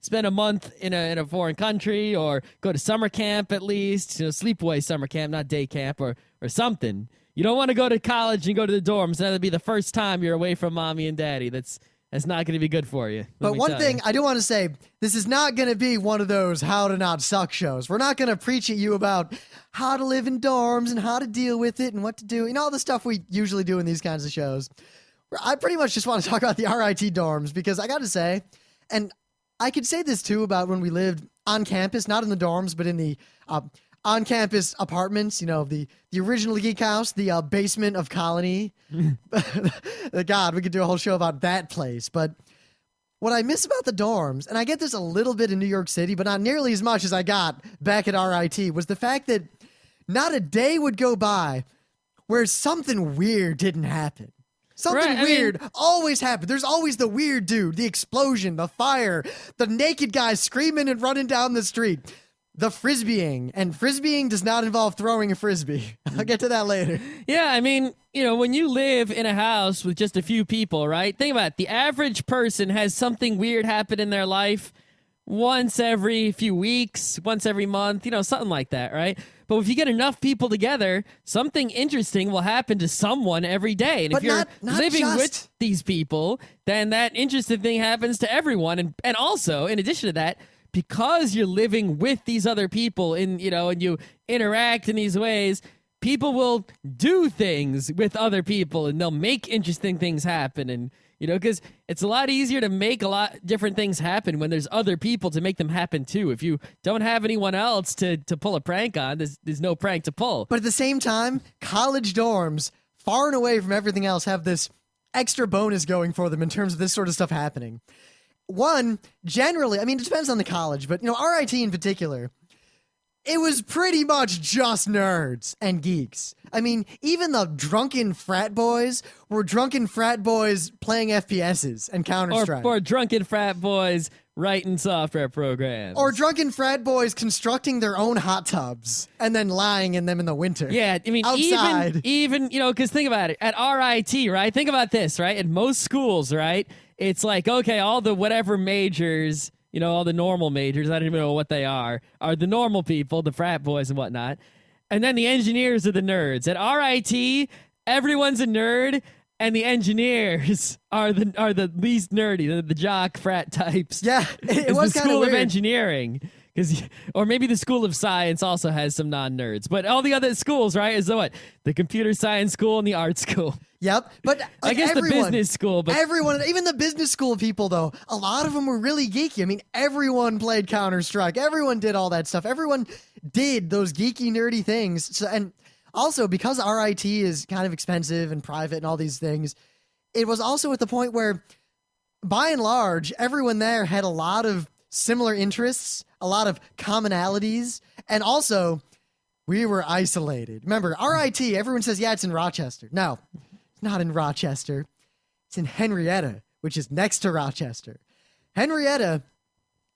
Spend a month in a foreign country, or go to summer camp at least. Sleepaway summer camp, not day camp, or something. You don't want to go to college and go to the dorms. That'll be the first time you're away from mommy and daddy. That's not going to be good for you. But one thing I do want to say, this is not going to be one of those how to not suck shows. We're not going to preach at you about how to live in dorms and how to deal with it and what to do, all the stuff we usually do in these kinds of shows. I pretty much just want to talk about the RIT dorms because I got to say, and I could say this too about when we lived on campus, not in the dorms, but in the on-campus apartments, the original Geek House, the basement of Colony. God, we could do a whole show about that place. But what I miss about the dorms, and I get this a little bit in New York City, but not nearly as much as I got back at RIT, was the fact that not a day would go by where something weird didn't happen. Something weird always happened. There's always the weird dude, the explosion, the fire, the naked guy screaming and running down the street. The frisbeeing, and frisbeeing does not involve throwing a frisbee. I'll get to that later. Yeah, when you live in a house with just a few people, right? Think about it. The average person has something weird happen in their life once every few weeks, once every month, something like that, right? But if you get enough people together, something interesting will happen to someone every day. And But if you're not living just- with these people, then that interesting thing happens to everyone. And also, in addition to that, because you're living with these other people and you interact in these ways, people will do things with other people and they'll make interesting things happen. And, because it's a lot easier to make a lot different things happen when there's other people to make them happen too. If you don't have anyone else to pull a prank on, there's no prank to pull. But at the same time, college dorms, far and away from everything else, have this extra bonus going for them in terms of this sort of stuff happening. One, generally, I mean, it depends on the college, but, RIT in particular, it was pretty much just nerds and geeks. I mean, even the drunken frat boys were drunken frat boys playing FPSs and Counter-Strike. Or drunken frat boys writing software programs. Or drunken frat boys constructing their own hot tubs and then lying in them in the winter. Yeah, I mean, outside. even because think about it. At RIT, right? Think about this, right? At most schools, right? It's like, okay, all the whatever majors, all the normal majors, I don't even know what they are the normal people, the frat boys and whatnot. And then the engineers are the nerds. At RIT, everyone's a nerd, and the engineers are the least nerdy, the jock frat types. Yeah, it was the kind of School weird. of Engineering. Or maybe the School of Science also has some non-nerds. But all the other schools, right, is what? The computer science school and the art school. Yep, but I guess everyone, the business school, but everyone, even the business school people, though, a lot of them were really geeky. I mean, everyone played Counter-Strike. Everyone did all that stuff. Everyone did those geeky, nerdy things. So, and also, because RIT is kind of expensive and private and all these things, it was also at the point where, by and large, everyone there had a lot of similar interests, a lot of commonalities, and also, we were isolated. Remember, RIT, everyone says, yeah, it's in Rochester. No. Not in Rochester. It's in Henrietta, which is next to Rochester. Henrietta,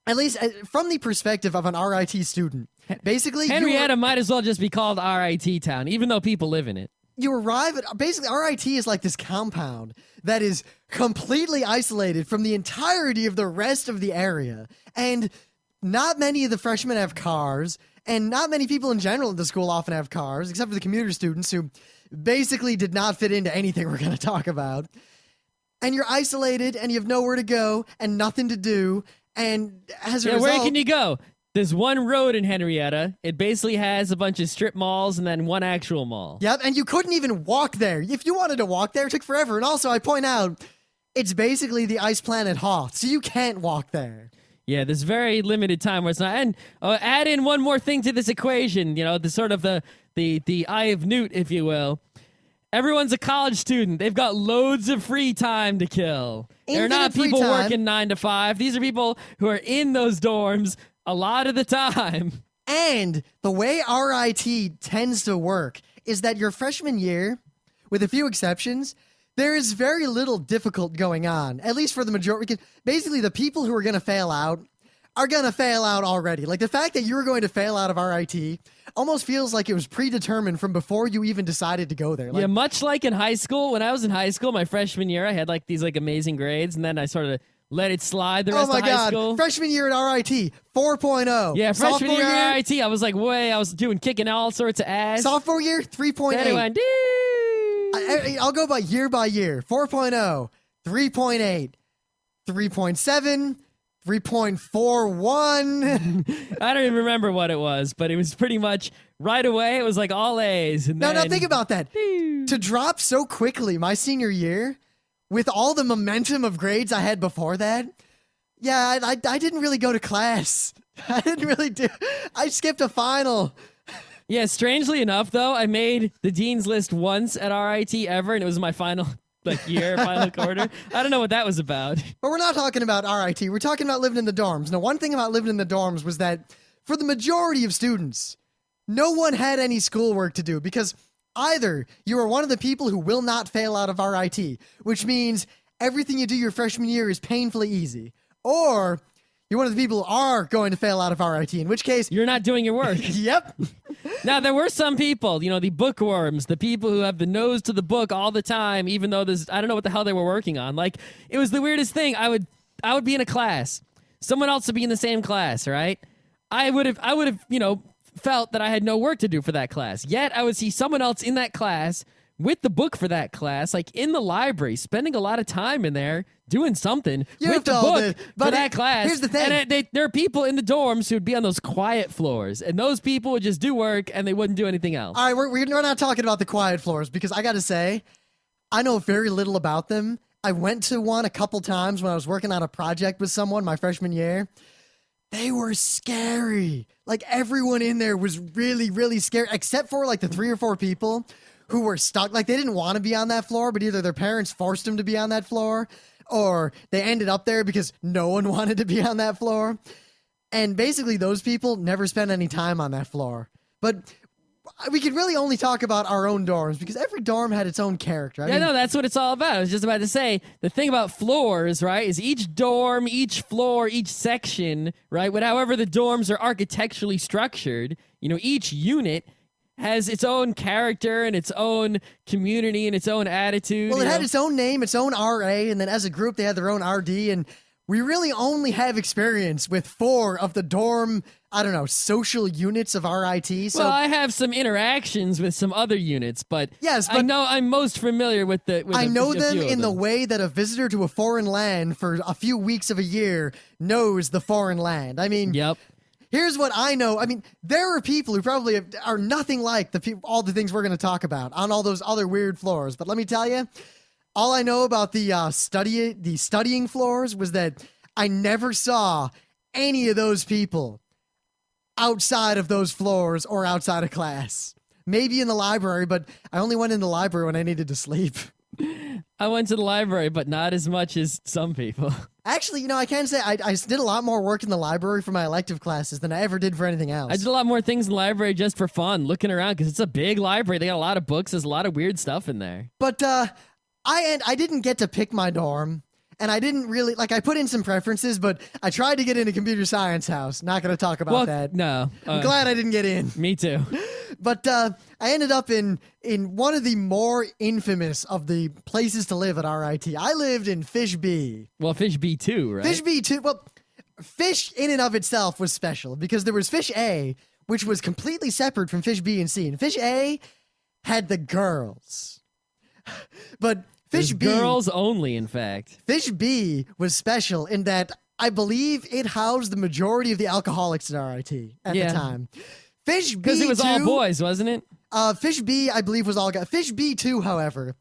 at least from the perspective of an RIT student, basically Henrietta might as well just be called RIT town, even though people live in it. You arrive at, basically, RIT is like this compound that is completely isolated from the entirety of the rest of the area. And not many of the freshmen have cars, and not many people in general at the school often have cars, except for the commuter students who basically did not fit into anything we're going to talk about. And you're isolated, and you have nowhere to go, and nothing to do, and as a result... where can you go? There's one road in Henrietta. It basically has a bunch of strip malls and then one actual mall. Yep, and you couldn't even walk there. If you wanted to walk there, it took forever. And also, I point out, it's basically the ice planet Hoth, so you can't walk there. Yeah, there's very limited time where it's not. And add in one more thing to this equation, the sort of the eye of Newt, if you will. Everyone's a college student. They've got loads of free time to kill. They're not Infinite free people time. working 9 to 5. These are people who are in those dorms a lot of the time. And the way RIT tends to work is that your freshman year, with a few exceptions, there is very little difficult going on, at least for the majority. Basically, the people who are going to fail out are going to fail out already. Like, the fact that you were going to fail out of RIT almost feels like it was predetermined from before you even decided to go there. Like, yeah, much like in high school. When I was in high school, my freshman year, I had these amazing grades, and then I sort of let it slide the rest of high school. Freshman year at RIT, 4.0. Yeah, freshman Sophomore year at RIT, I was I was kicking all sorts of ass. Sophomore year, 3.8. Then it went, I'll go by year 4.0, 3.8, 3.7, 3.41. I don't even remember what it was, but it was pretty much right away. It was like all A's. And Now, then, think about that. To drop so quickly my senior year, with all the momentum of grades I had before that, yeah, I didn't really go to class. I didn't really do. I skipped a final. Yeah, strangely enough, though, I made the dean's list once at RIT ever, and it was my final final quarter. I don't know what that was about. But we're not talking about RIT. We're talking about living in the dorms. Now, one thing about living in the dorms was that for the majority of students, no one had any schoolwork to do because either you are one of the people who will not fail out of RIT, which means everything you do your freshman year is painfully easy, or you're one of the people who are going to fail out of RIT, in which case... You're not doing your work. Yep. Now, there were some people, the bookworms, the people who have the nose to the book all the time, even though I don't know what the hell they were working on. Like, it was the weirdest thing. I would be in a class. Someone else would be in the same class, right? I would have, felt that I had no work to do for that class. Yet, I would see someone else in that class with the book for that class, like in the library, spending a lot of time in there doing something with the book for that class. Here's the thing. And there are people in the dorms who would be on those quiet floors, and those people would just do work, and they wouldn't do anything else. All right, we're not talking about the quiet floors, because I got to say, I know very little about them. I went to one a couple times when I was working on a project with someone my freshman year. They were scary. Like, everyone in there was really, really scary, except for, like, the 3 or 4 people who were stuck. Like, they didn't want to be on that floor, but either their parents forced them to be on that floor, or they ended up there because no one wanted to be on that floor. And basically, those people never spent any time on that floor. But we could really only talk about our own dorms because every dorm had its own character. I mean, no, that's what it's all about. I was just about to say, the thing about floors, right, is each dorm, each floor, each section, right, however the dorms are architecturally structured, each unit has its own character and its own community and its own attitude. Well, it had its own name, its own RA, and then as a group, they had their own RD, and we really only have experience with 4 of the dorm, social units of RIT. So, well, I have some interactions with some other units, but yes, I know I'm most familiar with the. I know them in the way that a visitor to a foreign land for a few weeks of a year knows the foreign land. I mean, yep. Here's what I know. I mean, there are people who probably are nothing like all the things we're going to talk about on all those other weird floors. But let me tell you, all I know about the studying floors was that I never saw any of those people outside of those floors or outside of class. Maybe in the library, but I only went in the library when I needed to sleep. I went to the library, but not as much as some people. Actually, I can say I did a lot more work in the library for my elective classes than I ever did for anything else. I did a lot more things in the library just for fun, looking around, because it's a big library. They got a lot of books. There's a lot of weird stuff in there. But I didn't get to pick my dorm, and I didn't really, I put in some preferences, but I tried to get into computer science house. Not going to talk about that. No. I'm glad I didn't get in. Me too. But I ended up in one of the more infamous of the places to live at RIT. I lived in Fish B. Well, Fish B too, right? Fish B too. Well, Fish in and of itself was special because there was Fish A, which was completely separate from Fish B and C. And Fish A had the girls. But Fish B... girls only, in fact. Fish B was special in that I believe it housed the majority of the alcoholics at RIT at the time. Fish B, because it was all boys, wasn't it? Fish B, I believe, was all guys. Fish B2, however,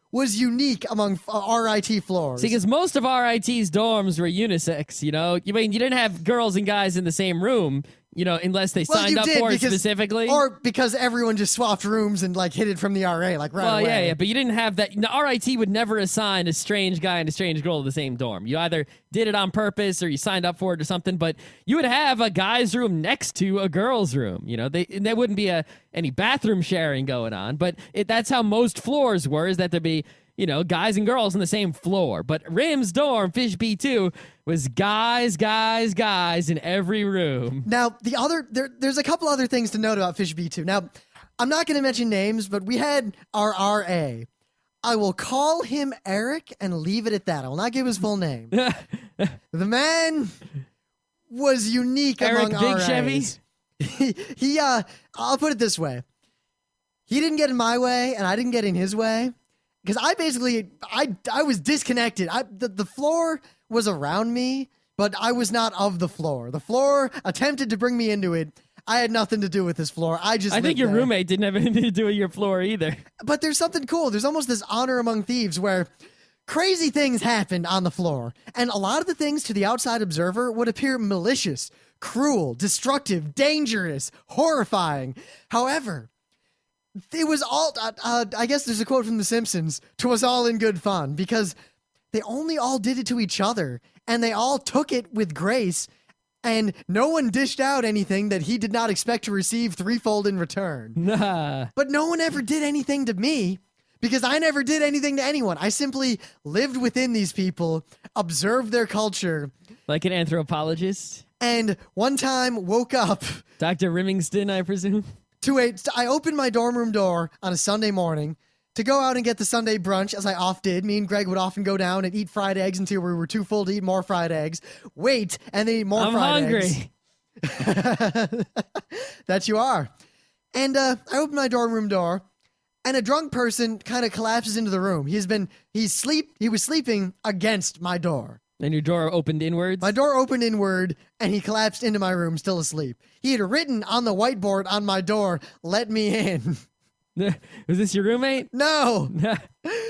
was unique among RIT floors. See, because most of RIT's dorms were unisex, you didn't have girls and guys in the same room, unless they signed up for it specifically. Or because everyone just swapped rooms and, hid it from the RA, right away. Yeah, but you didn't have that. RIT would never assign a strange guy and a strange girl to the same dorm. You either did it on purpose or you signed up for it or something, but you would have a guy's room next to a girl's room. There wouldn't be any bathroom sharing going on, but that's how most floors were, is that there'd be, guys and girls on the same floor. But Rim's dorm, Fish B2, was guys in every room. Now, there's a couple other things to note about Fish B2. Now, I'm not going to mention names, but we had our RA. I will call him Eric and leave it at that. I will not give his full name. The man was unique Eric among Big RAs. Chevy? I'll put it this way. He didn't get in my way, and I didn't get in his way. Because I was disconnected. The floor was around me, but I was not of the floor. The floor attempted to bring me into it. I had nothing to do with this floor. I think your roommate didn't have anything to do with your floor either. But there's something cool. There's almost this honor among thieves where crazy things happened on the floor. And a lot of the things to the outside observer would appear malicious, cruel, destructive, dangerous, horrifying. However, it was all, I guess there's a quote from The Simpsons, "'Twas all in good fun," because they only all did it to each other, and they all took it with grace, and no one dished out anything that he did not expect to receive threefold in return. Nah. But no one ever did anything to me, because I never did anything to anyone. I simply lived within these people, observed their culture. Like an anthropologist? And one time woke up. Dr. Rimmingston, I presume? I opened my dorm room door on a Sunday morning to go out and get the Sunday brunch, as I oft did. Me and Greg would often go down and eat fried eggs until we were too full to eat more fried eggs. Wait, and then eat more fried eggs. I'm hungry. That you are. And I opened my dorm room door, and a drunk person kind of collapses into the room. He was sleeping against my door. And your door opened inwards? My door opened inward, and he collapsed into my room, still asleep. He had written on the whiteboard on my door, "Let me in." Was this your roommate? No,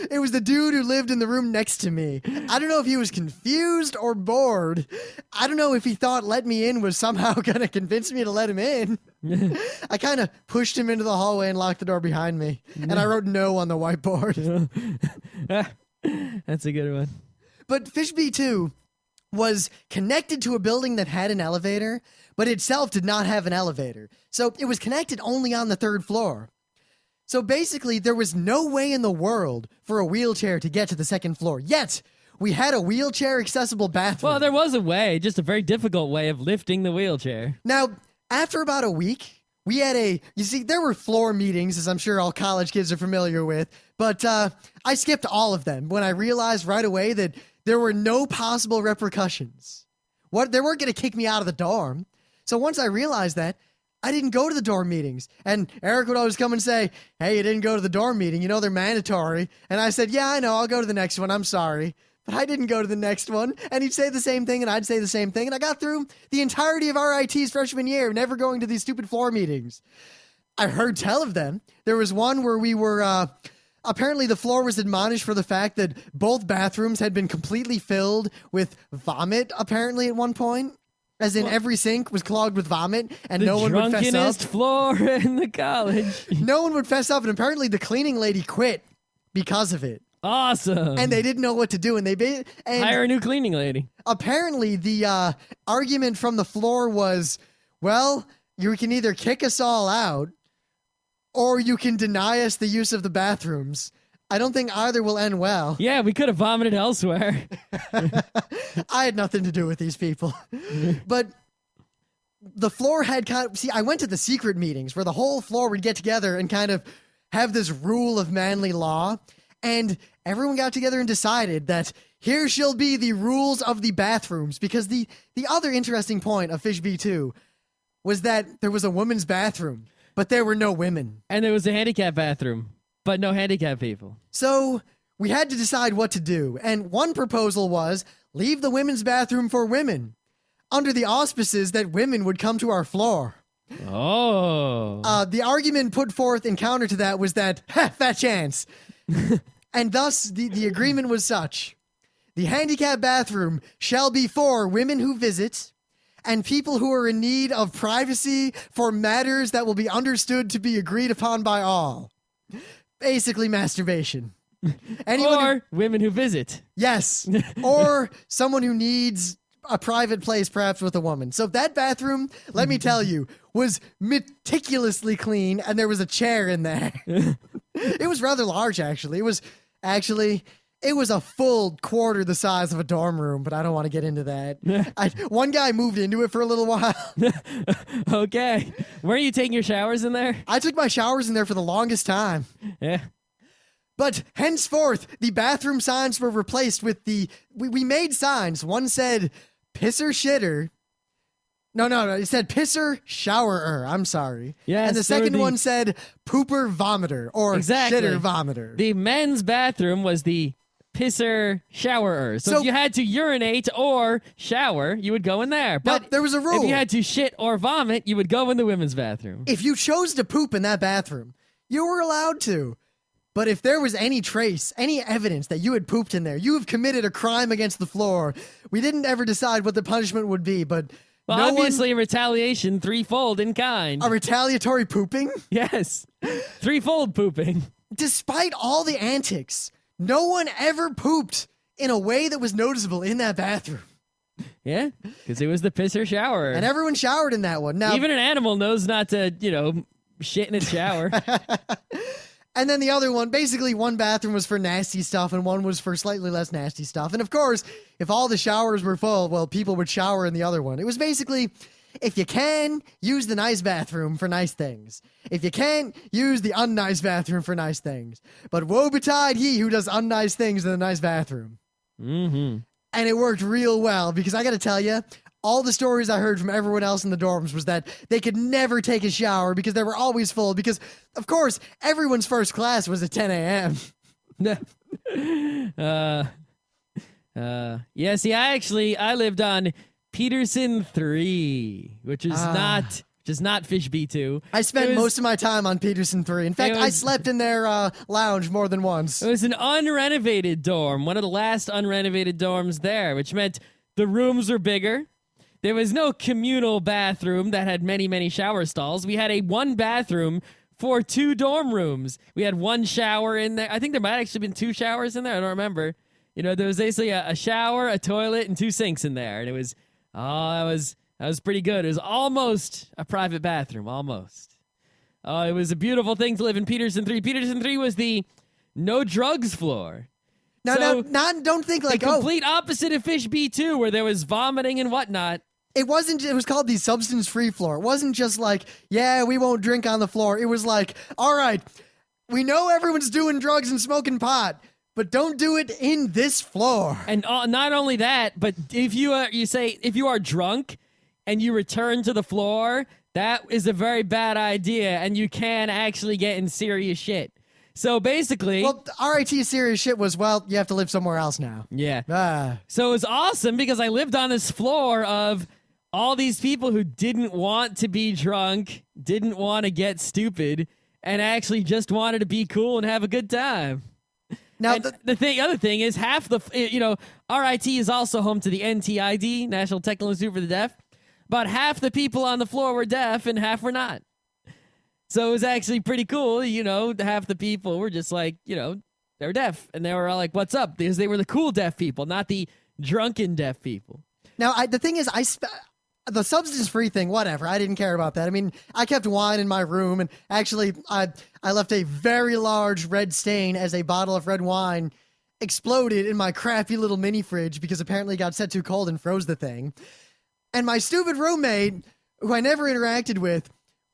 it was the dude who lived in the room next to me. I don't know if he was confused or bored. I don't know if he thought let me in was somehow going to convince me to let him in. I kind of pushed him into the hallway and locked the door behind me. And I wrote no on the whiteboard. That's a good one. But Fish B2 was connected to a building that had an elevator, but itself did not have an elevator. So it was connected only on the 3rd floor. So basically, there was no way in the world for a wheelchair to get to the 2nd floor. Yet, we had a wheelchair-accessible bathroom. Well, there was a way, just a very difficult way of lifting the wheelchair. Now, after about a week, we had you see, there were floor meetings, as I'm sure all college kids are familiar with, but I skipped all of them when I realized right away that there were no possible repercussions. They weren't going to kick me out of the dorm. So once I realized that, I didn't go to the dorm meetings. And Eric would always come and say, hey, you didn't go to the dorm meeting. You know, they're mandatory. And I said, yeah, I know. I'll go to the next one. I'm sorry. But I didn't go to the next one. And he'd say the same thing, and I'd say the same thing. And I got through the entirety of RIT's freshman year, never going to these stupid floor meetings. I heard tell of them. There was one where we were... apparently, the floor was admonished for the fact that both bathrooms had been completely filled with vomit, apparently, at one point. As in, every sink was clogged with vomit, and no one would fess up. The drunkest floor in the college. No one would fess up, and apparently the cleaning lady quit because of it. Awesome. And they didn't know what to do, and hire a new cleaning lady. Apparently, the argument from the floor was, well, you can either kick us all out, or you can deny us the use of the bathrooms. I don't think either will end well. Yeah, we could have vomited elsewhere. I had nothing to do with these people. But the floor had I went to the secret meetings where the whole floor would get together and kind of have this rule of manly law. And everyone got together and decided that here shall be the rules of the bathrooms. Because the other interesting point of Fish B2 was that there was a women's bathroom, but there were no women. And there was a handicap bathroom, but no handicapped people. So we had to decide what to do. And one proposal was leave the women's bathroom for women under the auspices that women would come to our floor. Oh. The argument put forth in counter to that was that, fat chance. And thus, the agreement was such. The handicap bathroom shall be for women who visit and people who are in need of privacy for matters that will be understood to be agreed upon by all. Basically, masturbation. Or women who visit. Yes. Or someone who needs a private place, perhaps with a woman. So that bathroom, let me tell you, was meticulously clean, and there was a chair in there. It was rather large, actually. It was a full quarter the size of a dorm room, but I don't want to get into that. One guy moved into it for a little while. Okay. Were you taking your showers in there? I took my showers in there for the longest time. Yeah. But henceforth, the bathroom signs were replaced with we made signs. One said, pisser shitter. No. It said pisser showerer. I'm sorry. Yes, and the second one said pooper vomiter or shitter vomiter. The men's bathroom was the pisser showerer. So if you had to urinate or shower, you would go in there. But there was a rule. If you had to shit or vomit, you would go in the women's bathroom. If you chose to poop in that bathroom, you were allowed to. But if there was any trace, any evidence that you had pooped in there, you have committed a crime against the floor. We didn't ever decide what the punishment would be, but well, obviously, retaliation threefold in kind. A retaliatory pooping? Yes. Threefold pooping. Despite all the antics, no one ever pooped in a way that was noticeable in that bathroom. Yeah, because it was the pisser shower. And everyone showered in that one. Now, even an animal knows not to, shit in its shower. And then the other one, basically one bathroom was for nasty stuff and one was for slightly less nasty stuff. And of course, if all the showers were full, well, people would shower in the other one. It was basically, if you can, use the nice bathroom for nice things. If you can't, use the unnice bathroom for nice things. But woe betide he who does unnice things in the nice bathroom. Mm-hmm. And it worked real well because I got to tell you, all the stories I heard from everyone else in the dorms was that they could never take a shower because they were always full because, of course, everyone's first class was at 10 a.m. Yeah, see, I lived on Peterson 3, which is not which is not Fish B2. I spent most of my time on Peterson 3. In fact, I slept in their lounge more than once. It was an unrenovated dorm, one of the last unrenovated dorms there, which meant the rooms were bigger. There was no communal bathroom that had many, many shower stalls. We had a one bathroom for 2 dorm rooms. We had one shower in there. I think there might have actually been 2 showers in there. I don't remember. There was basically a shower, a toilet, and 2 sinks in there. And it was, that was pretty good. It was almost a private bathroom, almost. It was a beautiful thing to live in Peterson 3. Peterson 3 was the no drugs floor. Now, don't think like, the complete opposite of Fish B2, where there was vomiting and whatnot. It was called the substance-free floor. It wasn't just like, yeah, we won't drink on the floor. It was like, all right, we know everyone's doing drugs and smoking pot, but don't do it in this floor. And not only that, but if you are drunk and you return to the floor, that is a very bad idea, and you can actually get in serious shit. So basically... Well, RIT serious shit was, well, you have to live somewhere else now. Yeah. So it was awesome because I lived on this floor of all these people who didn't want to be drunk, didn't want to get stupid, and actually just wanted to be cool and have a good time. Now, the other thing is half the, RIT is also home to the NTID, National Technical Institute for the Deaf. About half the people on the floor were deaf and half were not. So it was actually pretty cool, half the people were just like, they're deaf. And they were all like, what's up? Because they were the cool deaf people, not the drunken deaf people. Now, the thing is, the substance-free thing, whatever. I didn't care about that. I mean, I kept wine in my room, and actually, I left a very large red stain as a bottle of red wine exploded in my crappy little mini fridge because apparently it got set too cold and froze the thing. And my stupid roommate, who I never interacted with,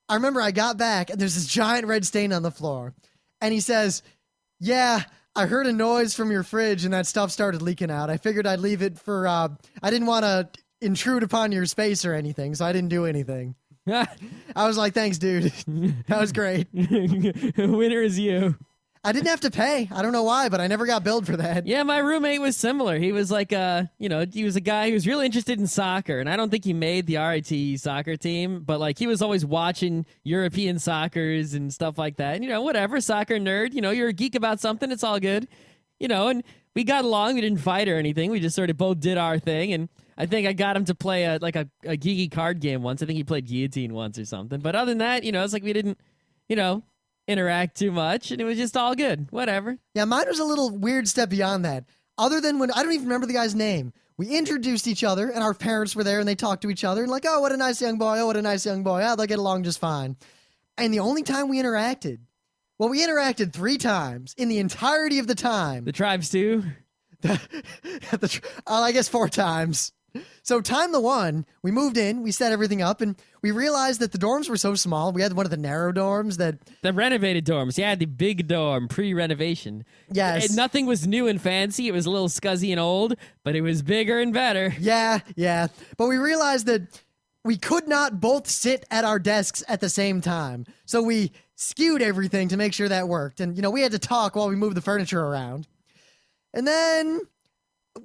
I remember I got back, and there's this giant red stain on the floor. And he says, yeah, I heard a noise from your fridge, and that stuff started leaking out. I figured I'd leave it for, I didn't want to intrude upon your space or anything, so I didn't do anything. I was like, thanks, dude. That was great. Winner is you. I didn't have to pay. I don't know why, but I never got billed for that. Yeah, my roommate was similar. He was like, he was a guy who was really interested in soccer, and I don't think he made the RIT soccer team, but like he was always watching European soccers and stuff like that. And, whatever, soccer nerd. You're a geek about something. It's all good. And we got along. We didn't fight or anything. We just sort of both did our thing, and I think I got him to play a geeky card game once. I think he played Guillotine once or something. But other than that, it's like we didn't, interact too much, and it was just all good. Whatever. Yeah, mine was a little weird step beyond that. Other than when, I don't even remember the guy's name. We introduced each other, and our parents were there, and they talked to each other, and like, oh, what a nice young boy. Oh, what a nice young boy. Oh, they'll get along just fine. And the only time we interacted, we interacted 3 times in the entirety of the time. The tribes too? I guess 4 times. So time the 1, we moved in, we set everything up, and we realized that the dorms were so small. We had one of the narrow dorms that... The renovated dorms. Yeah, the big dorm, pre-renovation. Yes. And nothing was new and fancy. It was a little scuzzy and old, but it was bigger and better. Yeah. But we realized that we could not both sit at our desks at the same time. So we skewed everything to make sure that worked. And, we had to talk while we moved the furniture around. And then...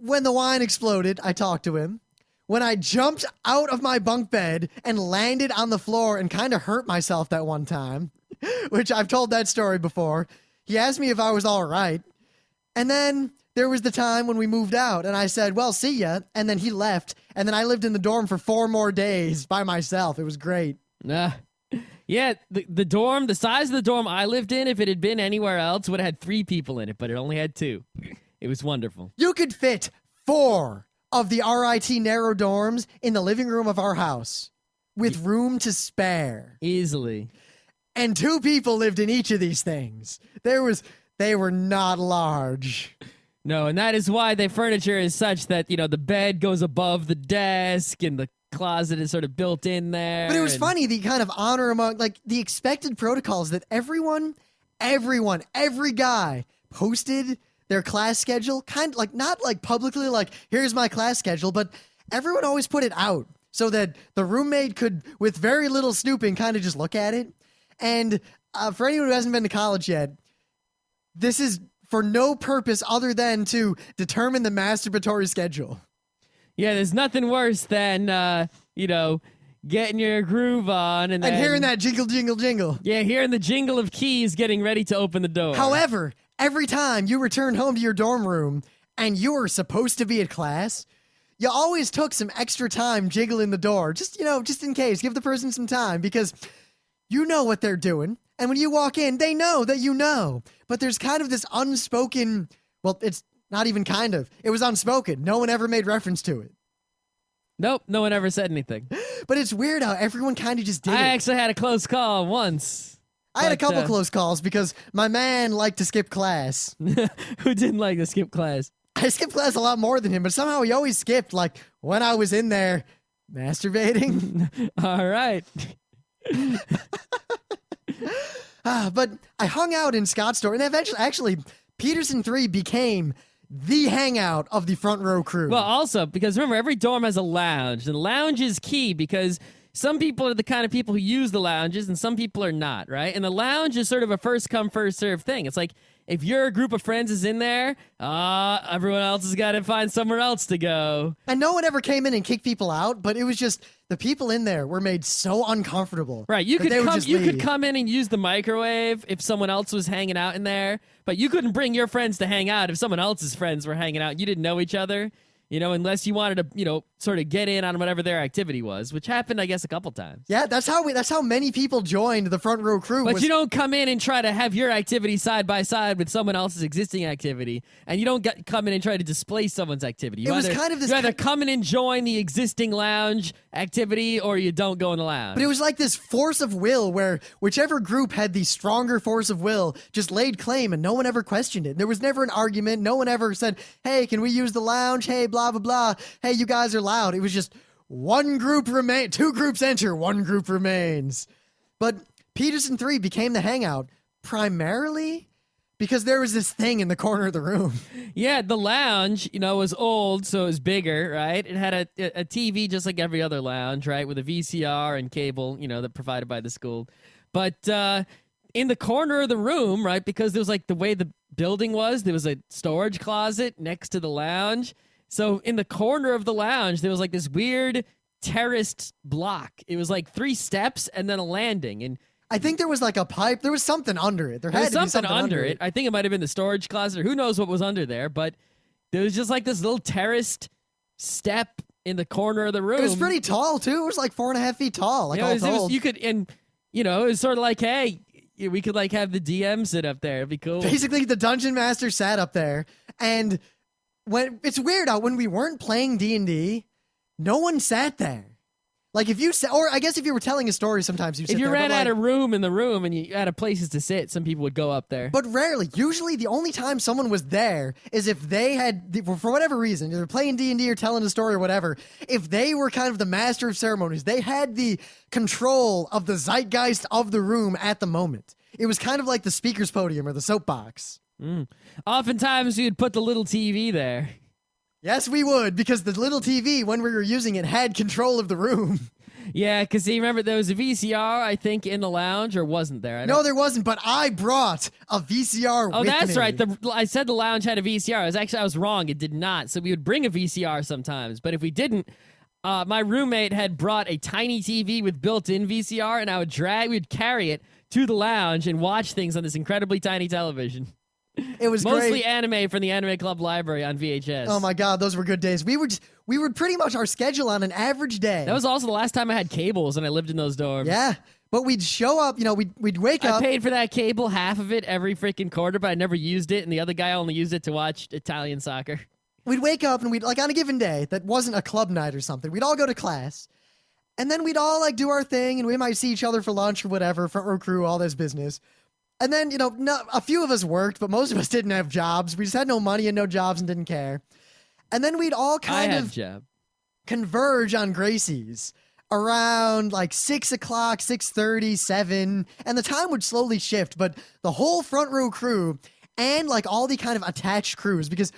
when the wine exploded, I talked to him. When I jumped out of my bunk bed and landed on the floor and kind of hurt myself that one time, which I've told that story before, he asked me if I was all right. And then there was the time when we moved out, and I said, well, see ya. And then he left, and then I lived in the dorm for 4 more days by myself. It was great. Yeah, the dorm, the size of the dorm I lived in, if it had been anywhere else, would have had 3 people in it, but it only had 2. It was wonderful. You could fit 4 of the RIT narrow dorms in the living room of our house with room to spare. Easily. And 2 people lived in each of these things. They were not large. No, and that is why the furniture is such that, the bed goes above the desk and the closet is sort of built in there. But it was funny, the kind of honor among, like, the expected protocols that every guy posted their class schedule, kind of like, not like publicly, like, here's my class schedule, but everyone always put it out so that the roommate could, with very little snooping, kind of just look at it. And for anyone who hasn't been to college yet, this is for no purpose other than to determine the masturbatory schedule. Yeah, there's nothing worse than, getting your groove on, and then, hearing that jingle, jingle, jingle. Yeah, hearing the jingle of keys getting ready to open the door. However, every time you returned home to your dorm room and you were supposed to be at class, you always took some extra time jiggling the door, just in case. Give the person some time, because you know what they're doing. And when you walk in, they know that you know. But there's kind of this unspoken, well, it's not even kind of. It was unspoken. No one ever made reference to it. Nope, no one ever said anything. But it's weird how everyone kind of just did it. I actually had a close call once. I had a couple close calls because my man liked to skip class. Who didn't like to skip class? I skipped class a lot more than him, but somehow he always skipped, like, when I was in there masturbating. All right. But I hung out in Scott's dorm, and eventually, actually, Peterson 3 became the hangout of the front row crew. Well, also, because remember, every dorm has a lounge, and the lounge is key because some people are the kind of people who use the lounges, and some people are not, right? And the lounge is sort of a first come, first serve thing. It's like, if your group of friends is in there, everyone else has got to find somewhere else to go. And no one ever came in and kicked people out, but it was just the people in there were made so uncomfortable. Right, you could come in and use the microwave if someone else was hanging out in there, but you couldn't bring your friends to hang out if someone else's friends were hanging out. You didn't know each other. Unless you wanted to, sort of get in on whatever their activity was, which happened, I guess, a couple times. Yeah, that's how many people joined the front row crew. But you don't come in and try to have your activity side by side with someone else's existing activity, and you don't come in and try to displace someone's activity. You either come in and join the existing lounge activity, or you don't go in the lounge. But it was like this force of will where whichever group had the stronger force of will just laid claim, and no one ever questioned it. There was never an argument. No one ever said, hey, can we use the lounge? Hey, blah, blah, blah. Hey, you guys are loud. It was just one group remain, two groups enter, one group remains. But Peterson 3 became the hangout primarily because there was this thing in the corner of the room. Yeah, the lounge, was old, so it was bigger, right? It had a TV just like every other lounge, right, with a VCR and cable, that provided by the school. But in the corner of the room, right, because there was like the way the building was, there was a storage closet next to the lounge. So in the corner of the lounge, there was like this weird terraced block. It was like 3 steps and then a landing. And I think there was like a pipe. There was something under it. There had to be something under it. I think it might have been the storage closet, or who knows what was under there. But there was just like this little terraced step in the corner of the room. It was pretty tall too. It was like 4.5 feet tall. Like all told. It was sort of like, hey, we could like have the DM sit up there. It'd be cool. Basically, the dungeon master sat up there, and it's weird how when we weren't playing D&D, no one sat there. Like if you or I guess if you were telling a story, sometimes you sit there. If you ran out of room in the room and you had places to sit, some people would go up there. But rarely. Usually the only time someone was there is if they had, for whatever reason, either playing D&D or telling a story or whatever, if they were kind of the master of ceremonies, they had the control of the zeitgeist of the room at the moment. It was kind of like the speaker's podium or the soapbox. Oftentimes we'd put the little TV there. Yes, we would, because the little TV, when we were using it, had control of the room. Yeah, because remember there was a VCR, I think, in the lounge, or wasn't there? No, there wasn't, but I brought a VCR with me. Oh, that's right. I said the lounge had a VCR. I was wrong. It did not. So we would bring a VCR sometimes, but if we didn't, my roommate had brought a tiny TV with built-in VCR, and we'd carry it to the lounge and watch things on this incredibly tiny television. It was mostly great. Anime from the Anime Club library on VHS. Oh my god, those were good days. We would pretty much our schedule on an average day. That was also the last time I had cables and I lived in those dorms. Yeah, but we'd show up, we'd wake up. I paid for that cable, half of it every freaking quarter, but I never used it, and the other guy only used it to watch Italian soccer. We'd wake up and we'd, like on a given day that wasn't a club night or something, we'd all go to class, and then we'd all like do our thing, and we might see each other for lunch or whatever, front row crew, all this business. And then, a few of us worked, but most of us didn't have jobs. We just had no money and no jobs and didn't care. And then we'd all kind of converge on Gracie's around like 6 o'clock, 6:30, 7, and the time would slowly shift, but the whole front row crew and like all the kind of attached crews, because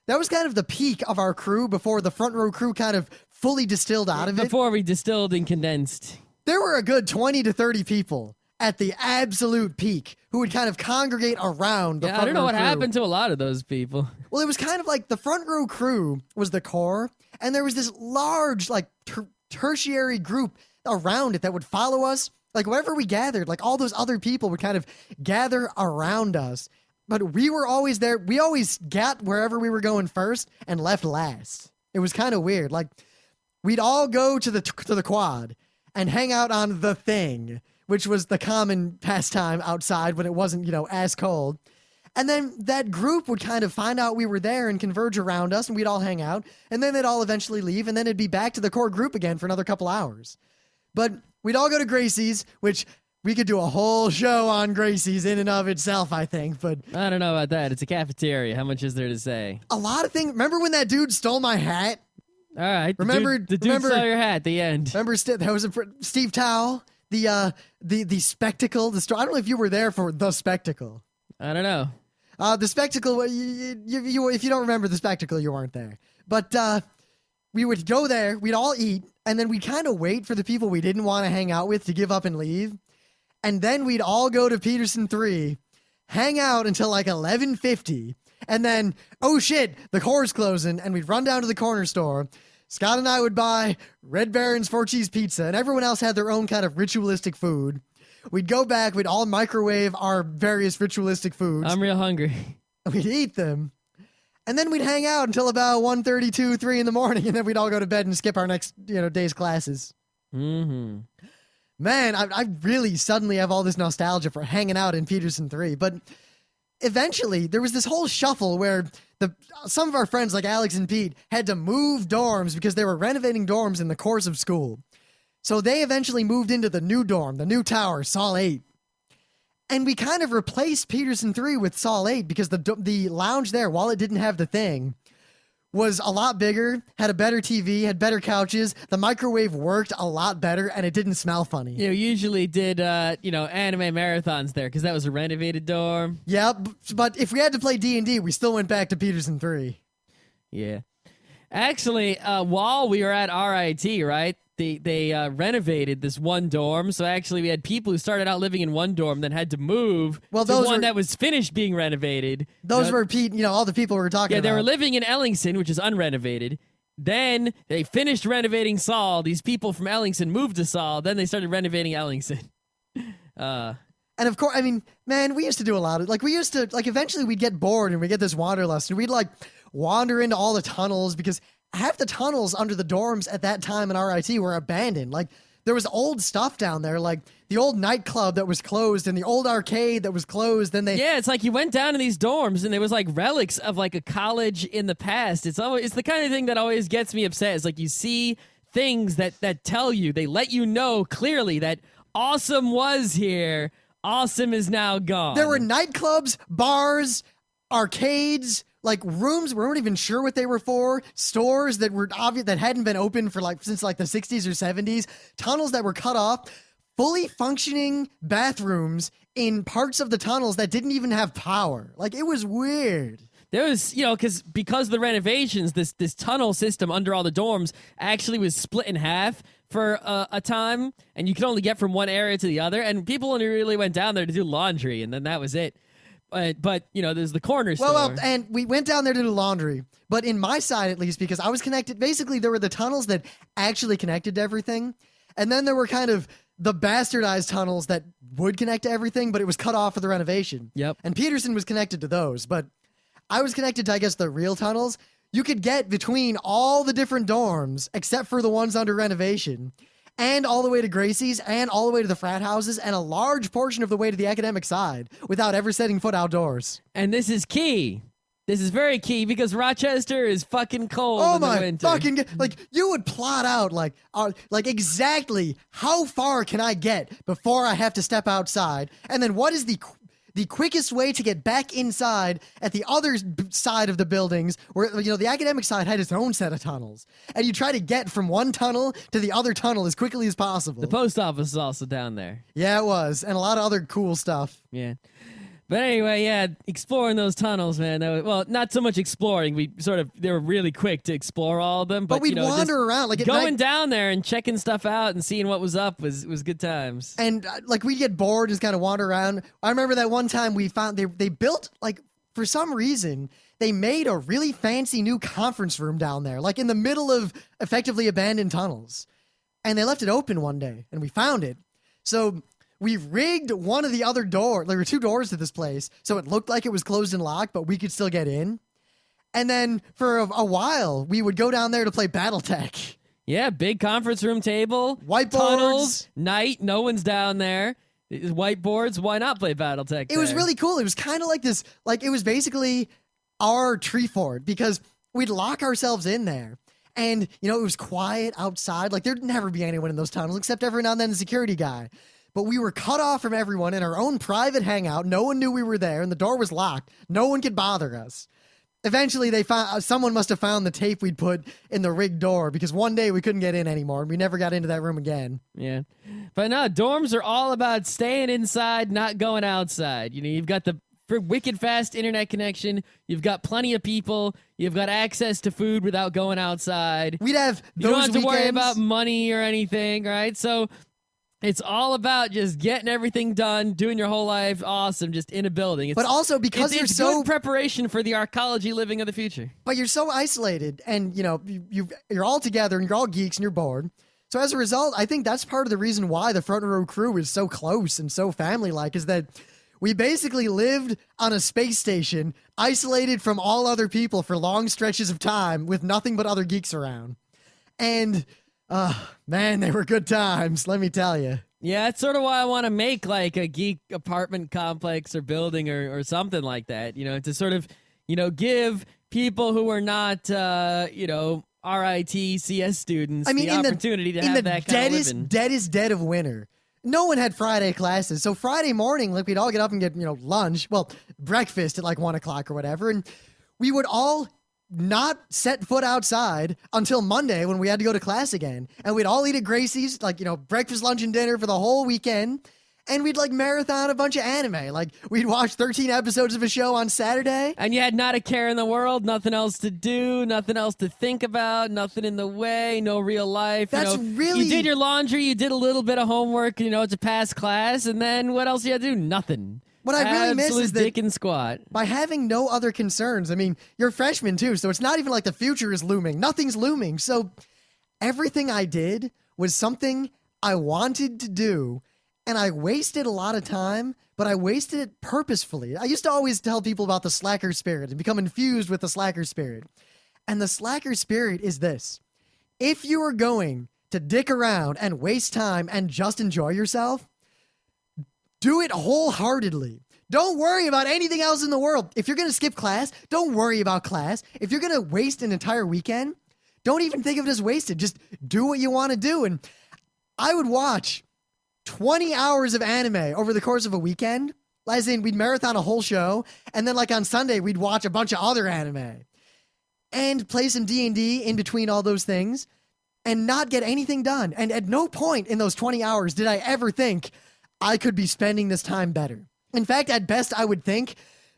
that was kind of the peak of our crew before the front row crew kind of fully distilled out of it. Before we distilled and condensed. There were a good 20 to 30 people at the absolute peak who would kind of congregate around the front row crew. I don't know what happened to a lot of those people. Well, it was kind of like the front row crew was the core, and there was this large, like, tertiary group around it that would follow us. Like wherever we gathered, like all those other people would kind of gather around us. But we were always there. We always got wherever we were going first and left last. It was kind of weird. Like we'd all go to the quad and hang out on the thing, which was the common pastime outside when it wasn't, as cold. And then that group would kind of find out we were there and converge around us, and we'd all hang out. And then they'd all eventually leave, and then it'd be back to the core group again for another couple hours. But we'd all go to Gracie's, which we could do a whole show on Gracie's in and of itself, I think. But I don't know about that. It's a cafeteria. How much is there to say? a lot of things. Remember when that dude stole my hat? All right. Remember the dude saw your hat at the end. Remember, that was Steve Towle, the spectacle. I don't know if you were there for the spectacle. I don't know. The spectacle. You if you don't remember the spectacle, you weren't there. But we would go there. We'd all eat, and then we'd kind of wait for the people we didn't want to hang out with to give up and leave, and then we'd all go to Peterson 3, hang out until like 11:50. And then, oh shit, the core's closing, and we'd run down to the corner store. Scott and I would buy Red Baron's 4-cheese pizza, and everyone else had their own kind of ritualistic food. We'd go back, we'd all microwave our various ritualistic foods. I'm real hungry. We'd eat them. And then we'd hang out until about 1:32, 3 in the morning, and then we'd all go to bed and skip our next, day's classes. Mm-hmm. Man, I really suddenly have all this nostalgia for hanging out in Peterson 3, but eventually, there was this whole shuffle where some of our friends, like Alex and Pete, had to move dorms because they were renovating dorms in the course of school. So they eventually moved into the new dorm, the new tower, Saul 8. And we kind of replaced Peterson 3 with Saul 8 because the lounge there, while it didn't have the thing, was a lot bigger, had a better TV, had better couches. The microwave worked a lot better, and it didn't smell funny. You usually did, anime marathons there because that was a renovated dorm. Yeah, but if we had to play D&D, we still went back to Peterson 3. Yeah. Actually, while we were at RIT, right, they renovated this one dorm. So actually, we had people who started out living in one dorm, then had to move to one that was finished being renovated. Those were Pete, all the people we were talking about. Yeah, they were living in Ellingson, which is unrenovated. Then they finished renovating Saul. These people from Ellingson moved to Saul. Then they started renovating Ellingson. And of course, I mean, man, we used to do a lot of, eventually we'd get bored and we'd get this wanderlust and we'd, wander into all the tunnels because half the tunnels under the dorms at that time in RIT were abandoned. Like, there was old stuff down there, like the old nightclub that was closed and the old arcade that was closed. Then Yeah, it's like you went down to these dorms and there was, relics of, a college in the past. It's the kind of thing that always gets me upset. It's like you see things that tell you, they let you know clearly that awesome was here. Awesome is now gone. There were nightclubs, bars, arcades, rooms we weren't even sure what they were for, stores that were obvious that hadn't been open for since the 60s or 70s, tunnels that were cut off, fully functioning bathrooms in parts of the tunnels that didn't even have power. It was weird. There was, because of the renovations, this tunnel system under all the dorms actually was split in half for a time, and you could only get from one area to the other, and people only really went down there to do laundry, and then that was it. But there's the corner store. Well, and we went down there to do laundry, but in my side at least, because I was connected, basically there were the tunnels that actually connected to everything, and then there were kind of the bastardized tunnels that would connect to everything, but it was cut off for the renovation. Yep. And Peterson was connected to those, but I was connected to, I guess, the real tunnels. You could get between all the different dorms, except for the ones under renovation, and all the way to Gracie's, and all the way to the frat houses, and a large portion of the way to the academic side, without ever setting foot outdoors. And this is key. This is very key, because Rochester is fucking cold in the winter. Fucking, you would plot out, exactly how far can I get before I have to step outside, and then what is the quickest way to get back inside at the other side of the buildings where, the academic side had its own set of tunnels. And you try to get from one tunnel to the other tunnel as quickly as possible. The post office is also down there. Yeah, it was. And a lot of other cool stuff. Yeah. But anyway, yeah, exploring those tunnels, man. Not so much exploring. They were really quick to explore all of them. But we'd wander around. Going down there and checking stuff out and seeing what was up was good times. And we'd get bored and just kind of wander around. I remember that one time we found they built, for some reason, they made a really fancy new conference room down there, in the middle of effectively abandoned tunnels. and they left it open one day, and we found it. So we rigged one of the other doors. There were 2 doors to this place, so it looked like it was closed and locked, but we could still get in. And then for a while, we would go down there to play BattleTech. Yeah, big conference room table, Whiteboards. tunnels, night, no one's down there. Whiteboards, why not play BattleTech? It was really cool. It was kind of like this, like it was basically our tree fort because we'd lock ourselves in there. And, you know, it was quiet outside. Like there'd never be anyone in those tunnels except every now and then the security guy. But we were cut off from everyone in our own private hangout. No one knew we were there and the door was locked. No one could bother us. Eventually, they found someone must have found the tape we'd put in the rigged door because one day we couldn't get in anymore and we never got into that room again. Yeah. But no, dorms are all about staying inside, not going outside. You know, you've got the wicked fast internet connection. You've got plenty of people. You've got access to food without going outside. We'd have those You don't have to worry weekends. about money or anything, right? So it's all about just getting everything done, doing your whole life awesome, just in a building. It's, But also because it's good preparation for the arcology living of the future. But you're so isolated, and you know you're all together, and you're all geeks, and you're bored. So as a result, I think that's part of the reason why the front row crew is so close and so family-like, is that we basically lived on a space station, isolated from all other people for long stretches of time, with nothing but other geeks around. And man, they were good times, let me tell you. Yeah, that's sort of why I want to make like a geek apartment complex or building or something like that, you know, to sort of, you know, give people who are not, you know, RIT CS students the opportunity to have that kind of living. Deadest dead of winter. No one had Friday classes. So Friday morning, like we'd all get up and get, you know, lunch, well, breakfast at like 1 o'clock or whatever. And we would all not set foot outside until Monday when we had to go to class again. And we'd all eat at Gracie's, like, you know, breakfast, lunch, and dinner for the whole weekend. And we'd like marathon a bunch of anime. Like we'd watch 13 episodes of a show on Saturday. And you had not a care in the world, nothing else to do, nothing else to think about, nothing in the way, no real life. That's You did your laundry, you did a little bit of homework, you know, to pass class, and then what else you had to do? Nothing. What I really miss is that dick and squat. by having no other concerns, I mean, you're freshmen too, so it's not even like the future is looming. Nothing's looming. So everything I did was something I wanted to do, and I wasted a lot of time, but I wasted it purposefully. I used to always tell people about the slacker spirit and become infused with the slacker spirit. And the slacker spirit is this. If you are going to dick around and waste time and just enjoy yourself, do it wholeheartedly. Don't worry about anything else in the world. If you're going to skip class, don't worry about class. If you're going to waste an entire weekend, don't even think of it as wasted. Just do what you want to do. And I would watch 20 hours of anime over the course of a weekend. As in, we'd marathon a whole show. And then like on Sunday, we'd watch a bunch of other anime. And play some D&D in between all those things. And not get anything done. And at no point in those 20 hours did I ever think I could be spending this time better. In fact, at best, I would think,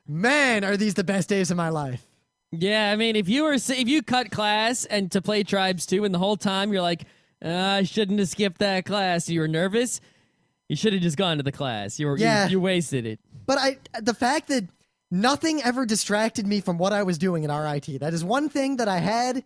man, are these the best days of my life. Yeah, I mean, if you cut class and to play Tribes 2 and the whole time you're like, I shouldn't have skipped that class. You were nervous. You should have just gone to the class. You wasted it. But the fact that nothing ever distracted me from what I was doing in RIT, that is one thing that I had,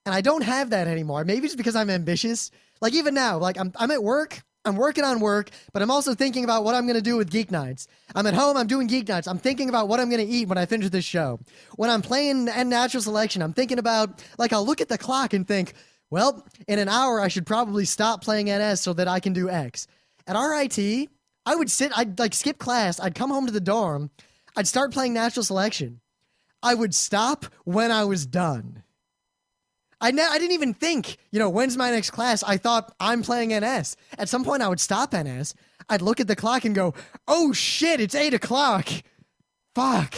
and I don't have that anymore. Maybe it's because I'm ambitious. Like even now, like I'm at work. I'm working on work, but I'm also thinking about what I'm going to do with Geeknights. I'm at home, I'm doing Geeknights. I'm thinking about what I'm going to eat when I finish this show. When I'm playing Natural Selection, I'm thinking about, like, I'll look at the clock and think, well, in an hour, I should probably stop playing NS so that I can do X. At RIT, I'd like skip class, I'd come home to the dorm, I'd start playing Natural Selection. I would stop when I was done. I didn't even think, you know, when's my next class? I thought I'm playing NS. At some point, I would stop NS. I'd look at the clock and go, oh shit, it's 8 o'clock. Fuck.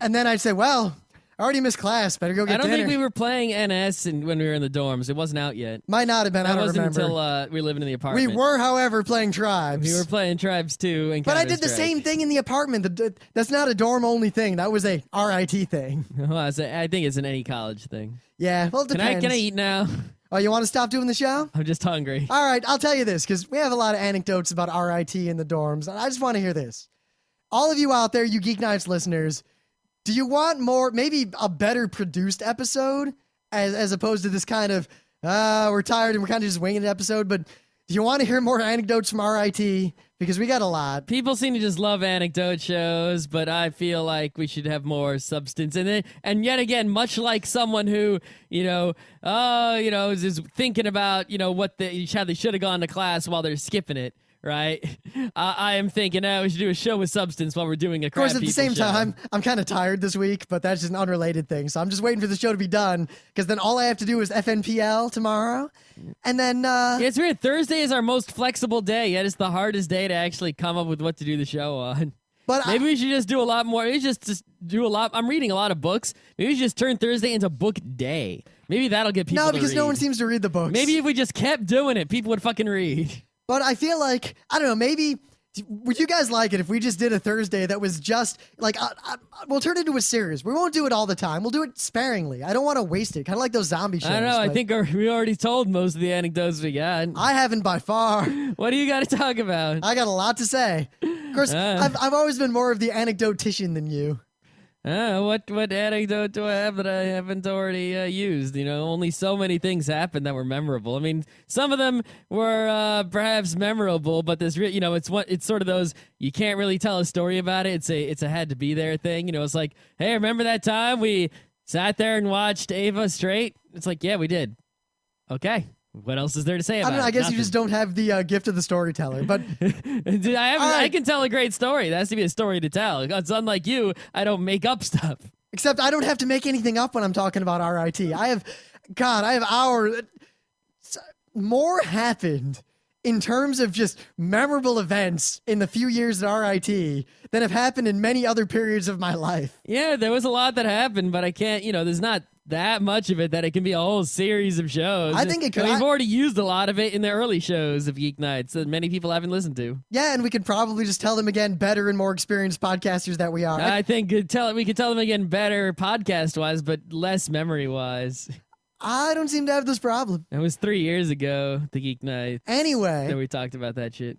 And then I'd say, well, I already missed class. Better go get dinner. I don't think we were playing NS when we were in the dorms. It wasn't out yet. Might not have been. I don't remember. That wasn't until we were living in the apartment. We were, however, playing Tribes. We were playing Tribes too. And but I did the same thing in the apartment. That's not a dorm-only thing. That was a RIT thing. Well, I think it's an any college thing. Yeah, well, it depends. Can I eat now? Oh, you want to stop doing the show? I'm just hungry. All right, I'll tell you this, because we have a lot of anecdotes about RIT in the dorms, and I just want to hear this. All of you out there, you Geeknights listeners, do you want more, maybe a better produced episode, as opposed to this kind of We're tired and we're kind of just winging an episode, but do you want to hear more anecdotes from RIT? Because we got a lot. People seem to just love anecdote shows, but I feel like we should have more substance in it. And yet again, much like someone who, is thinking about, how they should have gone to class while they're skipping it. Right, I am thinking, we should do a show with substance while we're doing a. Of course, at the same time, I'm kind of tired this week, but that's just an unrelated thing. So I'm just waiting for the show to be done, because then all I have to do is FNPL tomorrow, and then. Yeah, it's weird. Thursday is our most flexible day, yet it's the hardest day to actually come up with what to do the show on. But maybe we should just do a lot more. Maybe just do a lot. I'm reading a lot of books. Maybe we should just turn Thursday into book day. Maybe that'll get people. No, because to read. no one seems to read the books. Maybe if we just kept doing it, people would fucking read. But I feel like, I don't know, maybe, would you guys like it if we just did a Thursday that was just, like, we'll turn it into a series. We won't do it all the time. We'll do it sparingly. I don't want to waste it. Kind of like those zombie shows. I don't know. I think we already told most of the anecdotes we got. I haven't by far. What do you got to talk about? I got a lot to say. Of course, I've always been more of the anecdotician than you. What anecdote do I have that I haven't already used? Only so many things happened that were memorable. I mean, some of them were perhaps memorable, but it's sort of those you can't really tell a story about it. It's a had to be there thing. It's like, hey, remember that time we sat there and watched Ava straight? It's like, yeah, we did. Okay. What else is there to say about it? I don't know. I guess Nothing. you just don't have the gift of the storyteller. But Dude, I can tell a great story. There has to be a story to tell. It's unlike you. I don't make up stuff. Except I don't have to make anything up when I'm talking about RIT. I have hours. More happened in terms of just memorable events in the few years at RIT than have happened in many other periods of my life. Yeah, there was a lot that happened, but I can't, there's not that much of it that it can be a whole series of shows. I think it could. We've already used a lot of it in the early shows of Geeknights that many people haven't listened to. Yeah, and we could probably just tell them again, better and more experienced podcasters that we are. I think we could tell them again better podcast-wise, but less memory-wise. I don't seem to have this problem. It was 3 years ago, the Geeknights. Anyway. That we talked about that shit.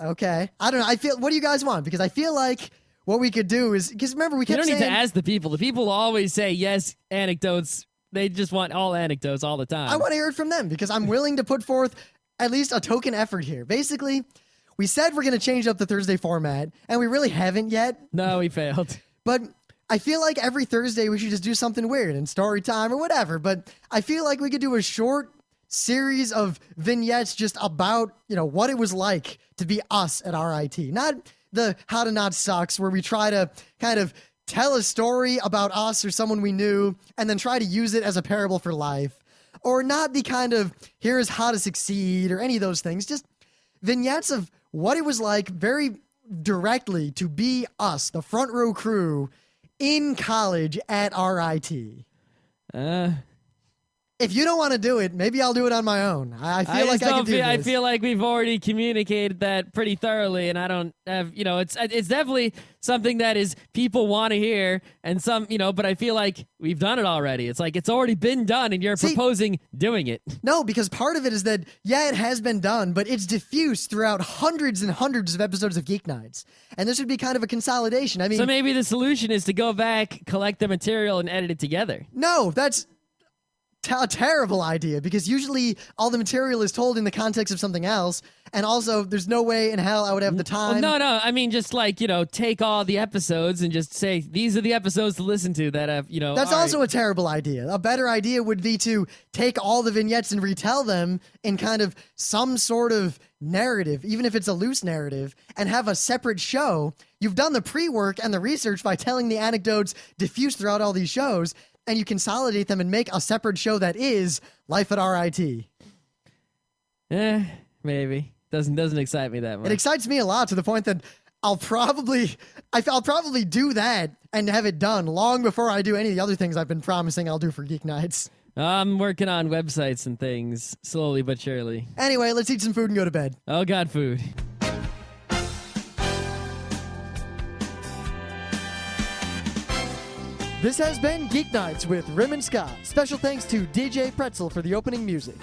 Okay. I don't know. What do you guys want? Because I feel like what we could do is, because remember, we kept saying... You don't need to ask the people. The people always say, yes, anecdotes. They just want all anecdotes all the time. I want to hear it from them, because I'm willing to put forth at least a token effort here. Basically, we said we're going to change up the Thursday format, and we really haven't yet. No, we failed. But I feel like every Thursday we should just do something weird and story time or whatever. But I feel like we could do a short series of vignettes just about, what it was like to be us at RIT. Not the How to Not Sucks, where we try to kind of tell a story about us or someone we knew and then try to use it as a parable for life. Or not the kind of here's how to succeed or any of those things. Just vignettes of what it was like very directly to be us, the front row crew, in college at RIT. If you don't want to do it, maybe I'll do it on my own. I feel like I can do this. I feel like we've already communicated that pretty thoroughly, and I don't have, it's definitely something that is people want to hear, and but I feel like we've done it already. It's like it's already been done, and you're proposing doing it. No, because part of it is that, yeah, it has been done, but it's diffused throughout hundreds and hundreds of episodes of Geeknights, and this would be kind of a consolidation. I mean, so maybe the solution is to go back, collect the material, and edit it together. No, that's a terrible idea, because usually all the material is told in the context of something else, and also there's no way in hell I would have the time. Well, no, I mean just like, take all the episodes and just say these are the episodes to listen to that have, That's also a terrible idea. A better idea would be to take all the vignettes and retell them in kind of some sort of narrative, even if it's a loose narrative, and have a separate show. You've done the pre-work and the research by telling the anecdotes diffused throughout all these shows, and you consolidate them and make a separate show that is Life at RIT. Maybe. Doesn't excite me that much. It excites me a lot, to the point that I'll probably do that and have it done long before I do any of the other things I've been promising I'll do for Geeknights. I'm working on websites and things, slowly but surely. Anyway, let's eat some food and go to bed. Oh, God, food. This has been Geeknights with Rim and Scott. Special thanks to DJ Pretzel for the opening music.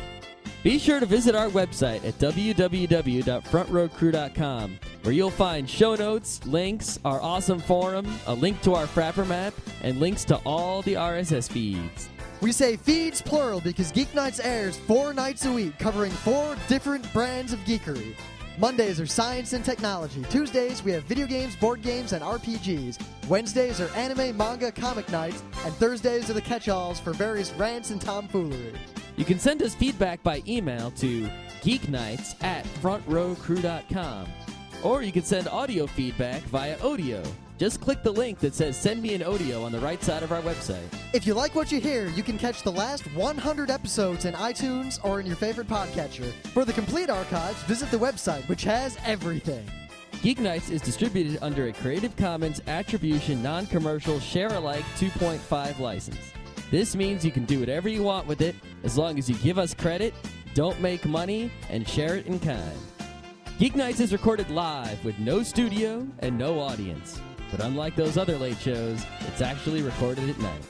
Be sure to visit our website at www.frontrowcrew.com, where you'll find show notes, links, our awesome forum, a link to our Frapper map, and links to all the RSS feeds. We say feeds plural because Geeknights airs 4 nights a week, covering 4 different brands of geekery. Mondays are science and technology. Tuesdays, we have video games, board games, and RPGs. Wednesdays are anime, manga, comic nights. And Thursdays are the catch-alls for various rants and tomfoolery. You can send us feedback by email to geeknights@frontrowcrew.com. Or you can send audio feedback via Odeo. Just click the link that says Send Me an Audio on the right side of our website. If you like what you hear, you can catch the last 100 episodes in iTunes or in your favorite podcatcher. For the complete archives, visit the website, which has everything. Geeknights is distributed under a Creative Commons Attribution Non-Commercial Share-alike 2.5 license. This means you can do whatever you want with it as long as you give us credit, don't make money, and share it in kind. Geeknights is recorded live with no studio and no audience. But unlike those other late shows, it's actually recorded at night.